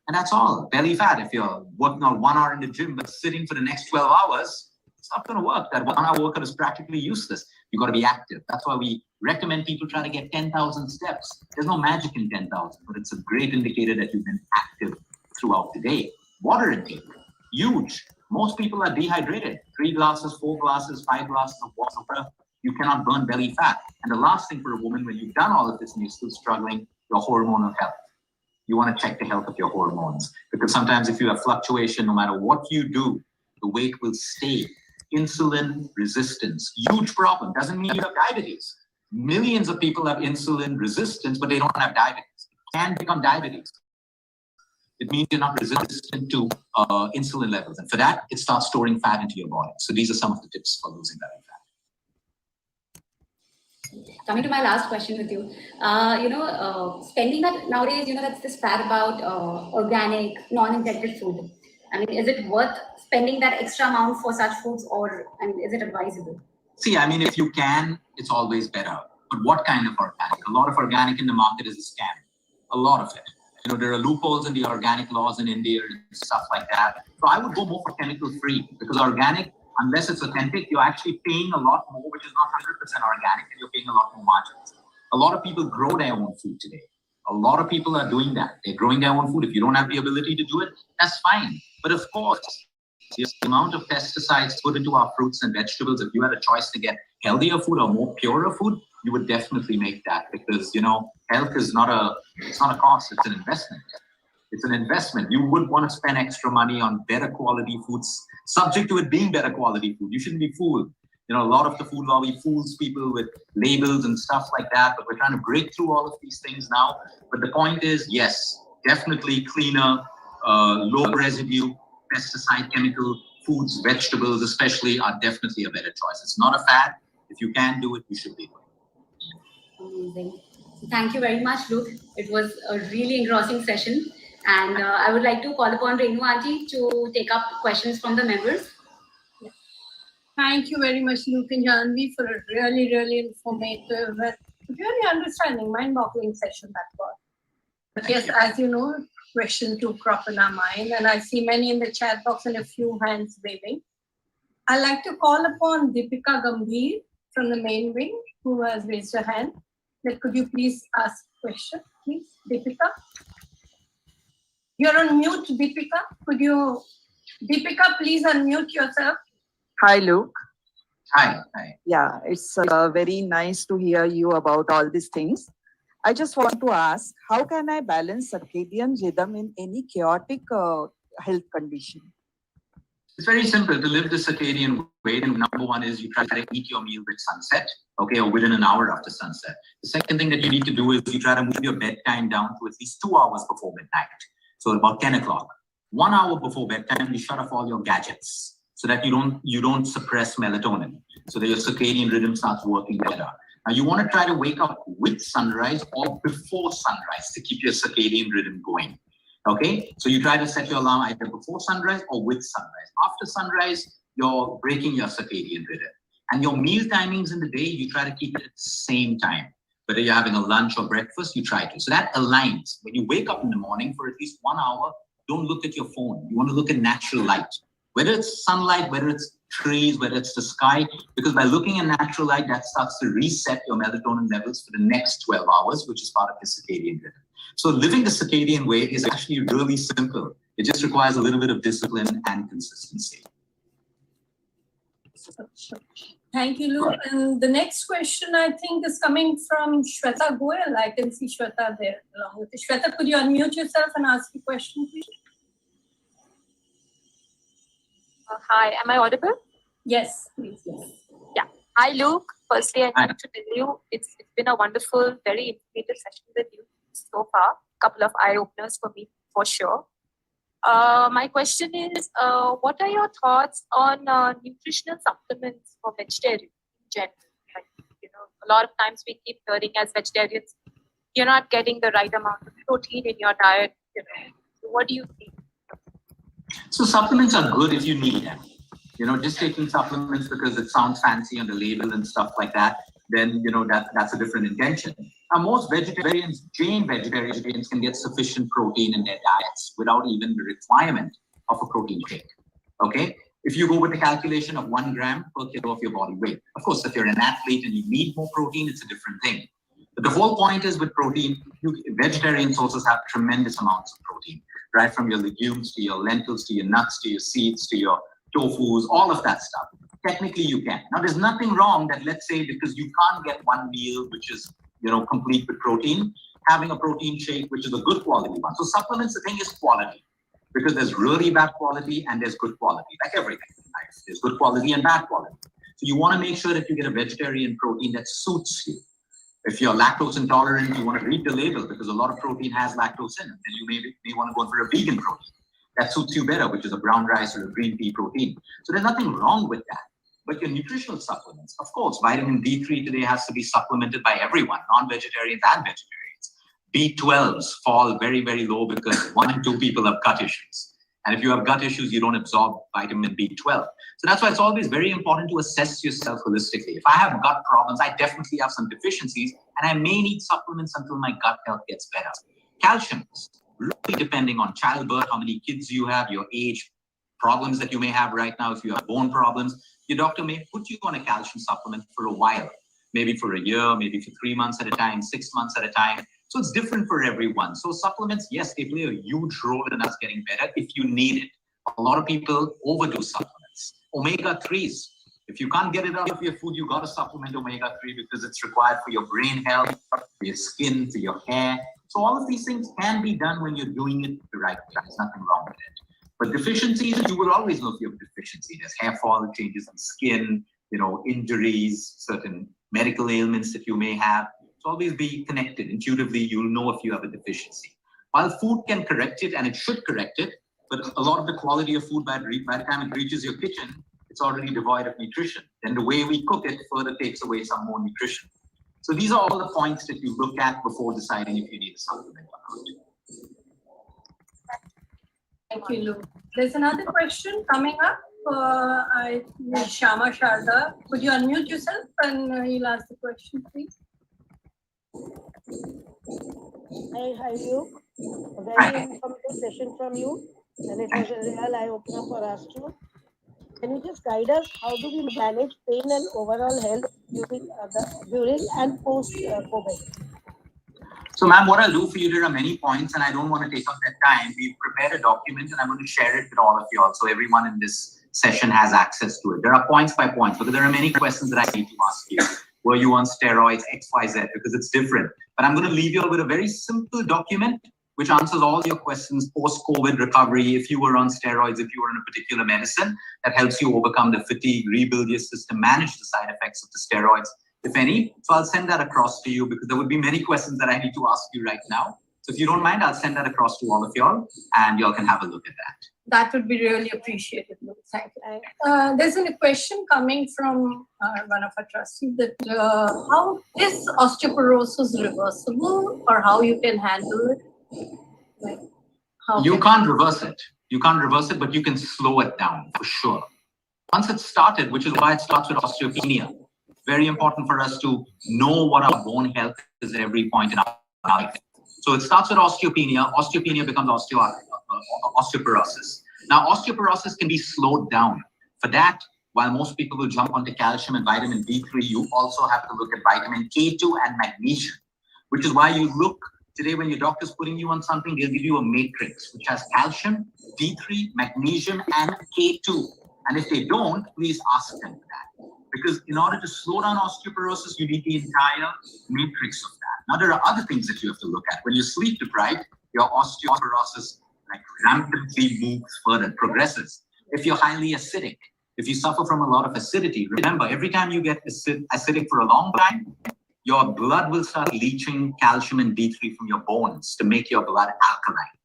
And that's all. Belly fat, if you're working out 1 hour in the gym, but sitting for the next 12 hours, it's not going to work. That 1 hour workout is practically useless. You got to be active. That's why we recommend people try to get 10,000 steps. There's no magic in 10,000, but it's a great indicator that you've been active throughout the day. Water intake, huge. Most people are dehydrated. 3 glasses, 4 glasses, 5 glasses of water. You cannot burn belly fat. And the last thing for a woman, when you've done all of this and you're still struggling, your hormonal health. You want to check the health of your hormones. Because sometimes if you have fluctuation, no matter what you do, the weight will stay. Insulin resistance, huge problem. Doesn't mean you have diabetes. Millions of people have insulin resistance, but they don't have diabetes. Can become diabetes. It means you're not resistant to insulin levels. And for that, it starts storing fat into your body. So these are some of the tips for losing belly fat. Coming to my last question with you, spending that nowadays, that's this fad about organic, non-injected food. I mean, is it worth spending that extra amount for such foods, or is it advisable? See, I mean, if you can, it's always better. But what kind of organic? A lot of organic in the market is a scam. A lot of it. There are loopholes in the organic laws in India and stuff like that. So I would go more for chemical-free, because organic unless it's authentic, you're actually paying a lot more, which is not 100% organic, and you're paying a lot more margins. A lot of people grow their own food today. A lot of people are doing that. They're growing their own food. If you don't have the ability to do it, that's fine. But of course, the amount of pesticides put into our fruits and vegetables, if you had a choice to get healthier food or more purer food, you would definitely make that, because, you know, health is not a cost, it's an investment. It's an investment. You would want to spend extra money on better quality foods, subject to it being better quality food. You shouldn't be fooled. You know, a lot of the food lobby fools people with labels and stuff like that, but we're trying to break through all of these things now. But the point is, yes, definitely cleaner, low residue, pesticide, chemical foods, vegetables especially, are definitely a better choice. It's not a fad. If you can do it, you should be doing it. Amazing. Thank you very much, Luke. It was a really engrossing session. And I would like to call upon Renu Aunty to take up questions from the members. Thank you very much, Luke and Janvi, for a really, really informative, really understanding, mind-boggling session that was. But yes, as you know, question to crop in our mind, and I see many in the chat box and a few hands waving. I'd like to call upon Deepika Gambhir from the main wing, who has raised her hand. Could you please ask a question, please, Deepika? You're on mute, Deepika. Deepika, please unmute yourself. Hi, Luke. Hi. Yeah, it's very nice to hear you about all these things. I just want to ask, how can I balance circadian rhythm in any chaotic health condition? It's very simple to live the circadian way. And number one is you try to eat your meal with sunset, okay, or within an hour after sunset. The second thing that you need to do is you try to move your bedtime down to at least 2 hours before midnight. So about 10 o'clock. 1 hour before bedtime, you shut off all your gadgets so that you don't suppress melatonin, so that your circadian rhythm starts working better. Now you want to try to wake up with sunrise or before sunrise to keep your circadian rhythm going. Okay, so you try to set your alarm either before sunrise or with sunrise. After sunrise, you're breaking your circadian rhythm. And your meal timings in the day, you try to keep it at the same time. Whether you're having a lunch or breakfast, you try to. So that aligns. When you wake up in the morning for at least 1 hour, don't look at your phone. You want to look at natural light. Whether it's sunlight, whether it's trees, whether it's the sky, because by looking at natural light, that starts to reset your melatonin levels for the next 12 hours, which is part of your circadian rhythm. So living the circadian way is actually really simple. It just requires a little bit of discipline and consistency. Thank you, Luke. And the next question, I think, is coming from Shweta Goyal. I can see Shweta there along with it. Shweta, could you unmute yourself and ask your question, please? Hi, am I audible? Yes, please. Yes. Yeah. Hi, Luke. Firstly, I need to tell you it's been a wonderful, very informative session with you so far. A couple of eye-openers for me, for sure. My question is, what are your thoughts on nutritional supplements for vegetarians in general? Like, you know, a lot of times we keep hearing as vegetarians, you're not getting the right amount of protein in your diet. You know, so what do you think? So supplements are good if you need them. You know, just taking supplements because it sounds fancy on the label and stuff like that, then, you know, that's a different intention. Now, most vegetarians, Jain vegetarians, can get sufficient protein in their diets without even the requirement of a protein shake. Okay? If you go with the calculation of 1 gram per kilo of your body weight, of course, if you're an athlete and you need more protein, it's a different thing. But the whole point is with protein, vegetarian sources have tremendous amounts of protein, right? From your legumes to your lentils to your nuts to your seeds to your tofus, all of that stuff. Technically, you can. Now, there's nothing wrong that, let's say, because you can't get one meal which is, you know, complete with protein, having a protein shake which is a good quality one. So supplements, the thing is quality, because there's really bad quality and there's good quality, like everything in life. There's good quality and bad quality. So you want to make sure that you get a vegetarian protein that suits you. If you're lactose intolerant, you want to read the label because a lot of protein has lactose in it. Then you may want to go for a vegan protein that suits you better, which is a brown rice or a green pea protein. So there's nothing wrong with that. But your nutritional supplements, of course, vitamin D3 today has to be supplemented by everyone, non-vegetarians and vegetarians. B12s fall very, very low because 1 in 2 people have gut issues. And if you have gut issues, you don't absorb vitamin B12. So that's why it's always very important to assess yourself holistically. If I have gut problems, I definitely have some deficiencies, and I may need supplements until my gut health gets better. Calcium, really depending on childbirth, how many kids you have, your age, problems that you may have right now, if you have bone problems, your doctor may put you on a calcium supplement for a while, maybe for a year, maybe for 3 months at a time, 6 months at a time. So it's different for everyone. So supplements, yes, they play a huge role in us getting better if you need it. A lot of people overdo supplements. Omega-3s. If you can't get it out of your food, you got to supplement omega-3 because it's required for your brain health, for your skin, for your hair. So all of these things can be done when you're doing it the right way. There's nothing wrong with it. But deficiencies, you will always know if you have deficiency. There's hair fall, changes in skin, injuries, certain medical ailments that you may have. So always be connected. Intuitively, you'll know if you have a deficiency. While food can correct it, and it should correct it, but a lot of the quality of food, by the time it reaches your kitchen, it's already devoid of nutrition. Then the way we cook it further takes away some more nutrition. So these are all the points that you look at before deciding if you need a supplement or not. Thank you, Luke. There's another question coming up. Shama Sharda. Could you unmute yourself and you'll ask the question, please? Hi, Luke. A very informative session from you, and it was a real eye-opener for us too. Can you just guide us? How do we manage pain and overall health during and post COVID? So, ma'am, what I'll do for you, there are many points, and I don't want to take up that time. We've prepared a document, and I'm going to share it with all of you all, so everyone in this session has access to it. There are points by points, because there are many questions that I need to ask you. Were you on steroids, X, Y, Z? Because it's different. But I'm going to leave you all with a very simple document which answers all your questions post-COVID recovery, if you were on steroids, if you were on a particular medicine, that helps you overcome the fatigue, rebuild your system, manage the side effects of the steroids, if any. So I'll send that across to you because there would be many questions that I need to ask you right now. So if you don't mind, I'll send that across to all of y'all and y'all can have a look at that. That would be really appreciated, Luke. Thank you. There's a question coming from one of our trustees that how is osteoporosis reversible or how you can handle it? Like, you can't reverse it. You can't reverse it, but you can slow it down for sure. Once it's started, which is why it starts with osteopenia. Very important for us to know what our bone health is at every point in our life. So it starts with osteopenia. Osteopenia becomes osteoporosis. Now, osteoporosis can be slowed down. For that, while most people will jump onto calcium and vitamin D3, you also have to look at vitamin K2 and magnesium, which is why you look today when your doctor's putting you on something, they'll give you a matrix, which has calcium, D3, magnesium, and K2. And if they don't, please ask them for that. Because in order to slow down osteoporosis, you need the entire matrix of that. Now, there are other things that you have to look at. When you're sleep deprived, your osteoporosis rampantly moves further, progresses. If you're highly acidic, if you suffer from a lot of acidity, remember, every time you get acidic for a long time, your blood will start leaching calcium and D3 from your bones to make your blood alkaline,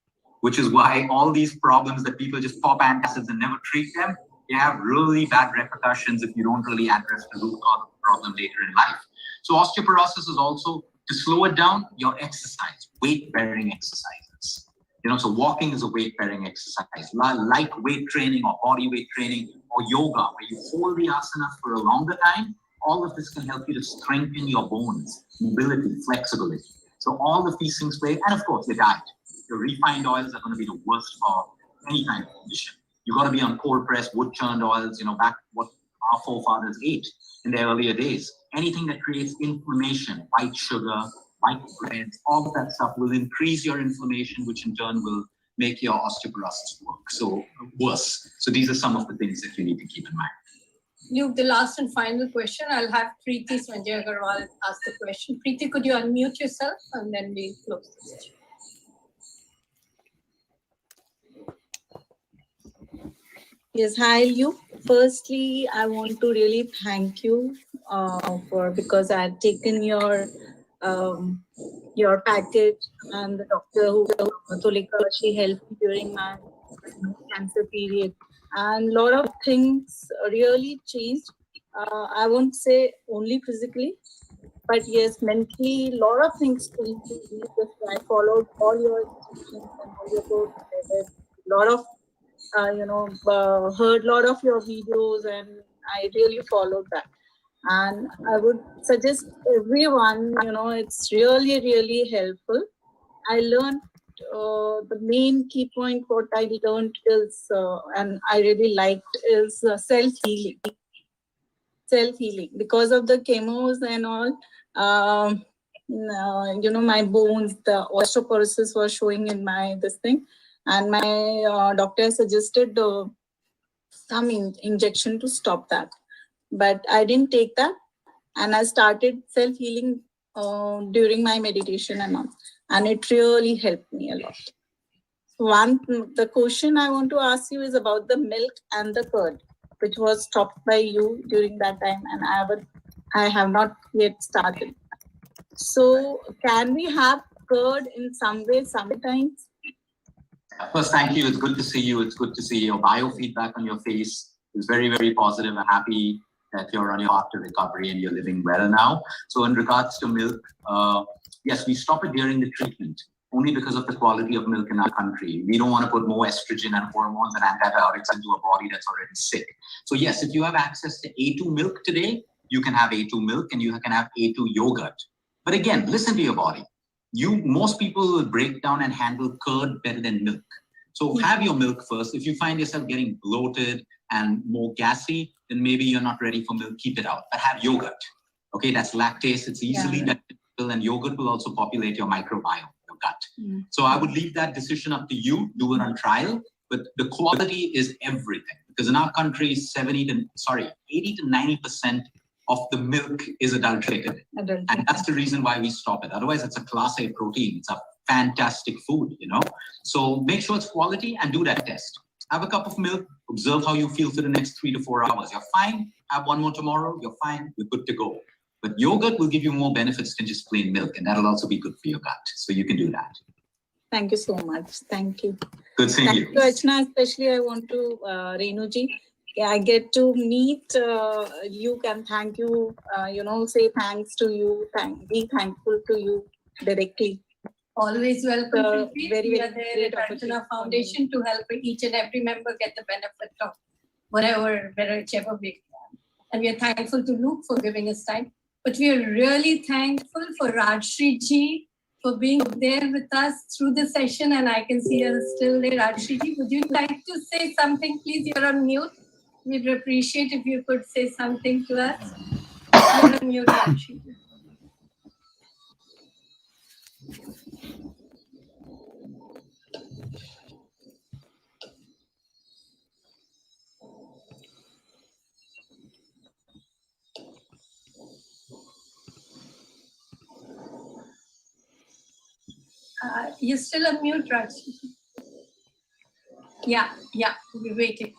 which is why all these problems that people just pop antacids and never treat them, they have really bad repercussions if you don't really address the root cause of the problem later in life. So osteoporosis is also, to slow it down, your exercise, weight-bearing exercises. So walking is a weight-bearing exercise. Light weight training or body weight training or yoga, where you hold the asana for a longer time, all of this can help you to strengthen your bones, mobility, flexibility. So all of these things play, and of course, your diet. Your refined oils are going to be the worst for any kind of condition. You got to be on cold-pressed, wood-churned oils, back what our forefathers ate in their earlier days. Anything that creates inflammation, white sugar, white breads, all of that stuff will increase your inflammation, which in turn will make your osteoporosis worse. So these are some of the things that you need to keep in mind. Luke, the last and final question, I'll have Preeti Sanjay Agarwal ask the question. Preeti, could you unmute yourself and then we'll close the session. Yes, hi Luke. Firstly, I want to really thank you because I had taken your package, and the doctor Tulika, she helped me during my cancer period, and a lot of things really changed. I won't say only physically, but yes, mentally, a lot of things changed. I followed all your instructions and all your codes. A lot of heard a lot of your videos, and I really followed that. And I would suggest everyone, it's really, really helpful. I learned the main key point what I learned is, and I really liked, is self-healing. Self-healing. Because of the chemos and all, my bones, the osteoporosis was showing in my this thing. And my doctor suggested some injection to stop that. But I didn't take that. And I started self-healing during my meditation and it really helped me a lot. The question I want to ask you is about the milk and the curd, which was stopped by you during that time, and I have not yet started. So can we have curd in some way sometimes? First, thank you. It's good to see you. It's good to see your biofeedback on your face. It's very, very positive. I'm happy that you're on your path to recovery and you're living well now. So in regards to milk, yes, we stop it during the treatment only because of the quality of milk in our country. We don't want to put more estrogen and hormones and antibiotics into a body that's already sick. So yes, if you have access to A2 milk today, you can have A2 milk and you can have A2 yogurt. But again, listen to your body. Most people will break down and handle curd better than milk. So have your milk first. If you find yourself getting bloated and more gassy, then maybe you're not ready for milk, keep it out. But have yogurt. Okay, that's lactase. It's easily digestible, and yogurt will also populate your microbiome, your gut. So I would leave that decision up to you. Do it on trial. But the quality is everything. Because in our country, 80 to 90% of the milk is adulterated. And that's the reason why we stop it. Otherwise, it's a class A protein. It's a fantastic food, So make sure it's quality and do that test. Have a cup of milk, observe how you feel for the next 3 to 4 hours. You're fine. Have one more tomorrow. You're fine. You're good to go. But yogurt will give you more benefits than just plain milk. And that'll also be good for your gut. So you can do that. Thank you so much. Thank you. Good seeing you. Thank you, Archana. Especially I want to, Renuji. I get to meet you, and thank you, say thanks to you, be thankful to you directly. Always welcome. We are there at Archana Foundation to help each and every member get the benefit of whichever way. And we are thankful to Luke for giving us time. But we are really thankful for Rajshri ji for being there with us through the session. And I can see her still there. Rajshri ji, would you like to say something? Please, you're on mute. We'd appreciate if you could say something to us. You're on mute, Rajshri ji. You're still on mute, Rajshri. Yeah, we're waiting.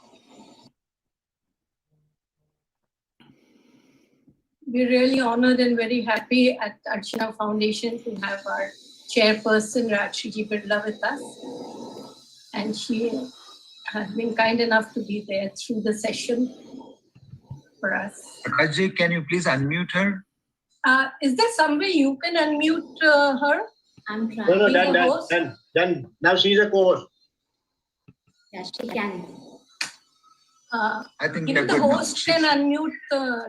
We're really honored and very happy at Archana Foundation to have our chairperson, Rajshri Birla, with us. And she has been kind enough to be there through the session for us. Rajji, can you please unmute her? Is there some way you can unmute her? I'm trying. No, done. Now she's a co-host. Yeah, she can. I think Even the host can unmute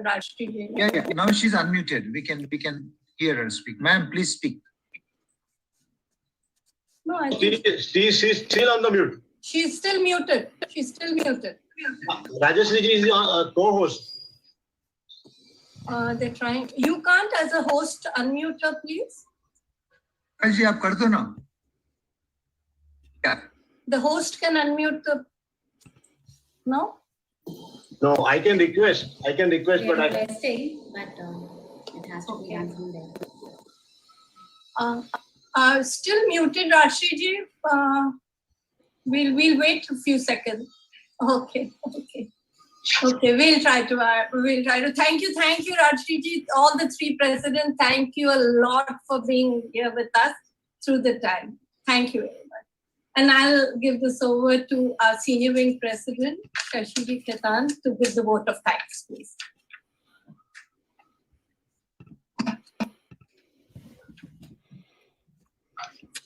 Rajshri. Yeah. Now she's unmuted. We can hear her speak. Ma'am, please speak. No, I think She's still on the mute. she's still muted. Rajashri ji is a co-host. They're trying. You can't, as a host, unmute her, please. Rajji, aap kar do na. Yeah. The host can unmute the. No? No, I can request, We but are requesting, but it has to be done from there. Still muted, Rajshri ji. We'll wait a few seconds. Okay. We'll try to. Thank you, Rajshri ji. All the three presidents, thank you a lot for being here with us through the time. Thank you very much. And I'll give this over to our senior wing president, Shashi Khaitan, to give the vote of thanks, please.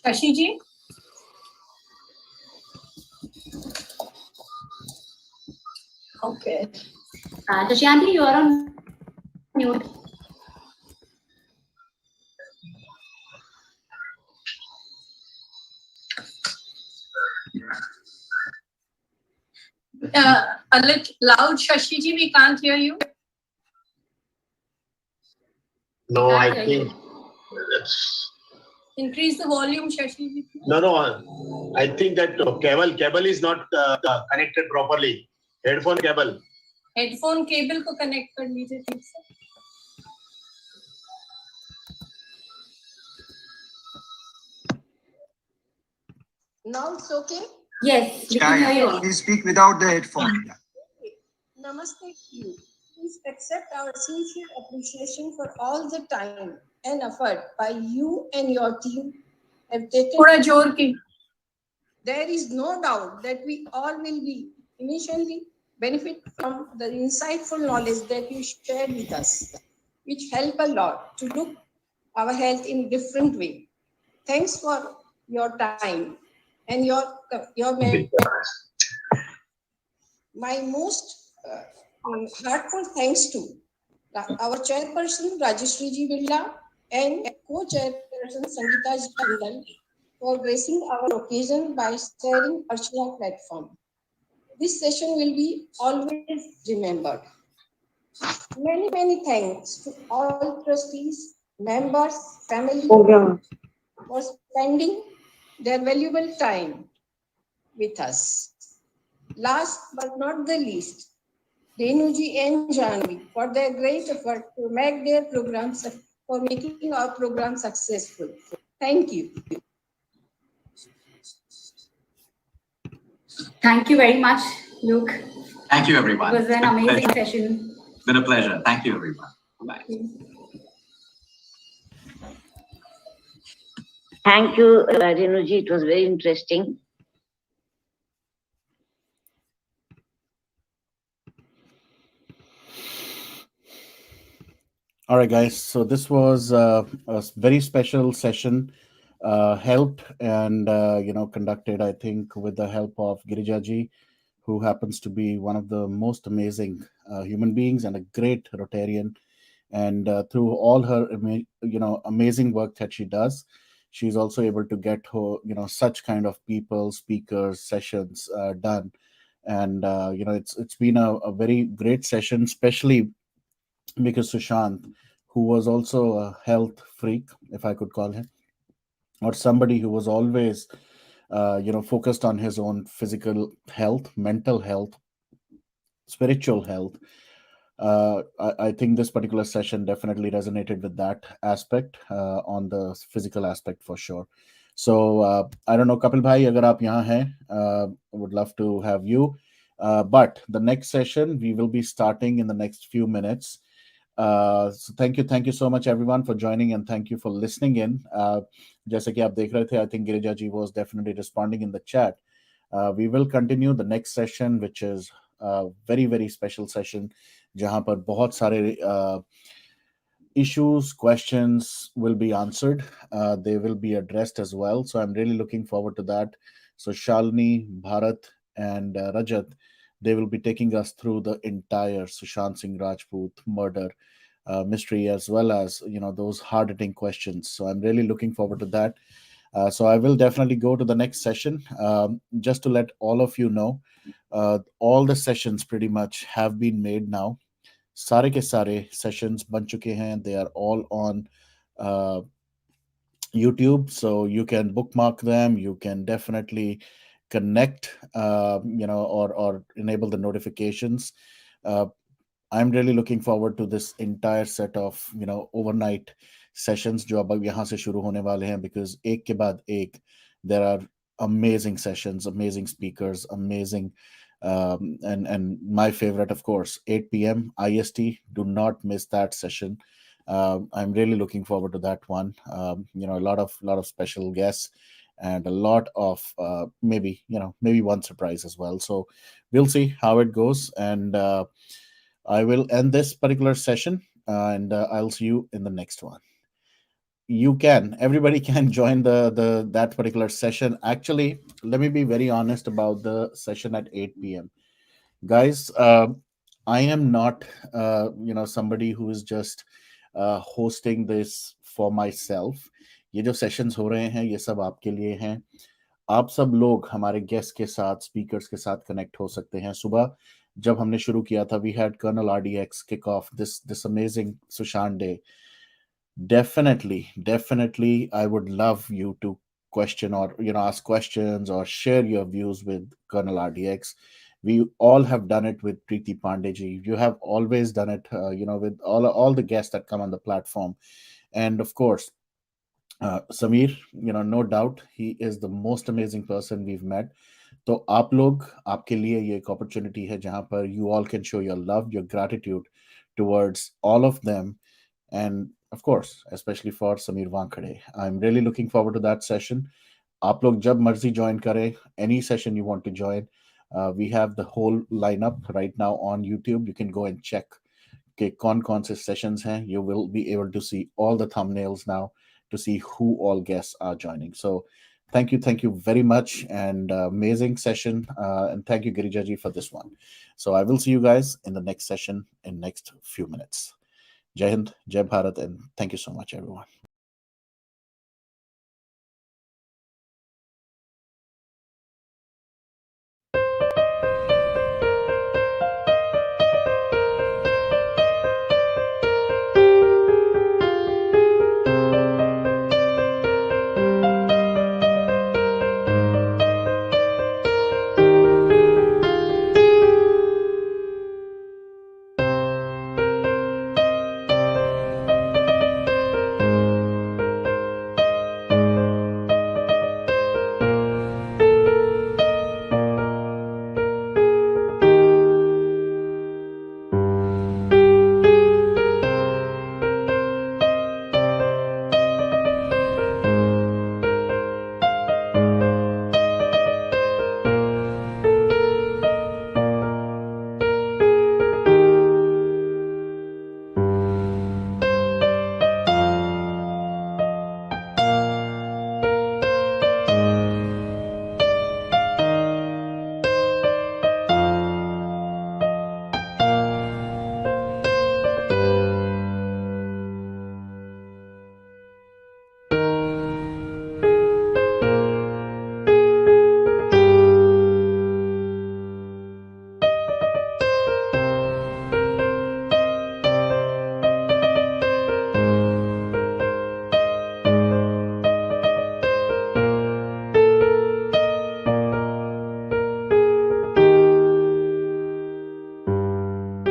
Shashi ji. Okay. Shashanti, you are on mute. A little loud, Shashiji, we can't hear you. No, I Can't hear think you. Increase the volume, Shashiji. no. I think that cable is not connected properly. Headphone cable. Headphone cable को connect कर लीजिए ठीक से. Now it's okay. Yes, we can Yeah, hear yeah. you. Please speak without the headphone. Yeah. Namaste to you. Please accept our sincere appreciation for all the time and effort by you and your team have taken. थोड़ा जोर की. There is no doubt that we all will be initially benefit from the insightful knowledge that you shared with us, which help a lot to look our health in different way. Thanks for your time and your my most heartfelt thanks to our chairperson Rajeshri Ji Birla and co-chairperson Sangeeta Ji Jindal for gracing our occasion by sharing Archana platform. This session will be always remembered. Many thanks to all trustees, members, family for spending their valuable time with us. Last but not the least, Renuji and Janvi for their great effort to make their programs for making our program successful. Thank you. Thank you very much, Luke. Thank you, everyone. It was an amazing session. It's been a pleasure. Thank you, everyone. Bye. Thank you, Renuji. It was very interesting. All right, guys. So this was a very special session, helped and conducted, I think, with the help of Girijaji, who happens to be one of the most amazing human beings and a great Rotarian. And through all her amazing work that she does, she's also able to get her such kind of people, speakers, sessions done. And it's been a very great session, especially because Sushant, who was also a health freak, if I could call him, or somebody who was always focused on his own physical health, mental health, spiritual health. I think this particular session definitely resonated with that aspect, on the physical aspect for sure. So I don't know, Kapil Bhai, agar aap yahan hain, would love to have you. But the next session we will be starting in the next few minutes. So thank you so much everyone for joining, and thank you for listening in. जैसे कि आप देख रहे थे, I think Girija ji was definitely responding in the chat. We will continue the next session, which is a very special session, जहां पर बहुत सारे issues, questions will be answered. They will be addressed as well. So I'm really looking forward to that. So Shalini, Bharat, and Rajat, they will be taking us through the entire Sushant Singh Rajput murder mystery, as well as those hard-hitting questions. So I'm really looking forward to that. So I will definitely go to the next session. Just to let all of you know, all the sessions pretty much have been made now. सारे के सारे sessions बन चुके हैं. They are all on YouTube, so you can bookmark them. You can definitely connect, or enable the notifications. I'm really looking forward to this entire set of overnight sessions जो अब यहाँ से शुरू होने वाले हैं, because एक के बाद एक there are amazing sessions, amazing speakers, amazing and my favorite, of course, 8 p.m. IST. Do not miss that session. I'm really looking forward to that one. A lot of special guests and a lot of maybe one surprise as well. So we'll see how it goes, and I will end this particular session, and I'll see you in the next one. Everybody can join the that particular session. Actually, let me be very honest about the session at 8 p.m. Guys, I am not somebody who is just hosting this for myself. ये जो sessions हो रहे हैं, ये सब आपके लिए हैं. आप सब लोग हमारे गेस्ट के साथ, स्पीकर्स के साथ कनेक्ट हो सकते हैं. सुबह जब हमने शुरू किया था, we had colonel RDX kick off this amazing Sushant Day. Definitely, I would love you to question, or ask questions or share your views with Colonel RDX. We all have done it with Preeti Pandeji. You have always done it, with all the guests that come on the platform, and of course, Samir. No doubt, he is the most amazing person we've met. तो आप लोग, आपके लिए ये एक opportunity है जहां पर you all can show your love, your gratitude towards all of them, and of course, especially for Samir Wankhede. I'm really looking forward to that session. आप लोग जब मर्जी join करें, any session you want to join, we have the whole lineup right now on YouTube. You can go and check कि कौन से sessions हैं. You will be able to see all the thumbnails now to see who all guests are joining. So thank you very much, and amazing session, and thank you Girijaji for this one. So I will see you guys in the next session in next few minutes. Jai Hind, Jai Bharat, and thank you so much, everyone.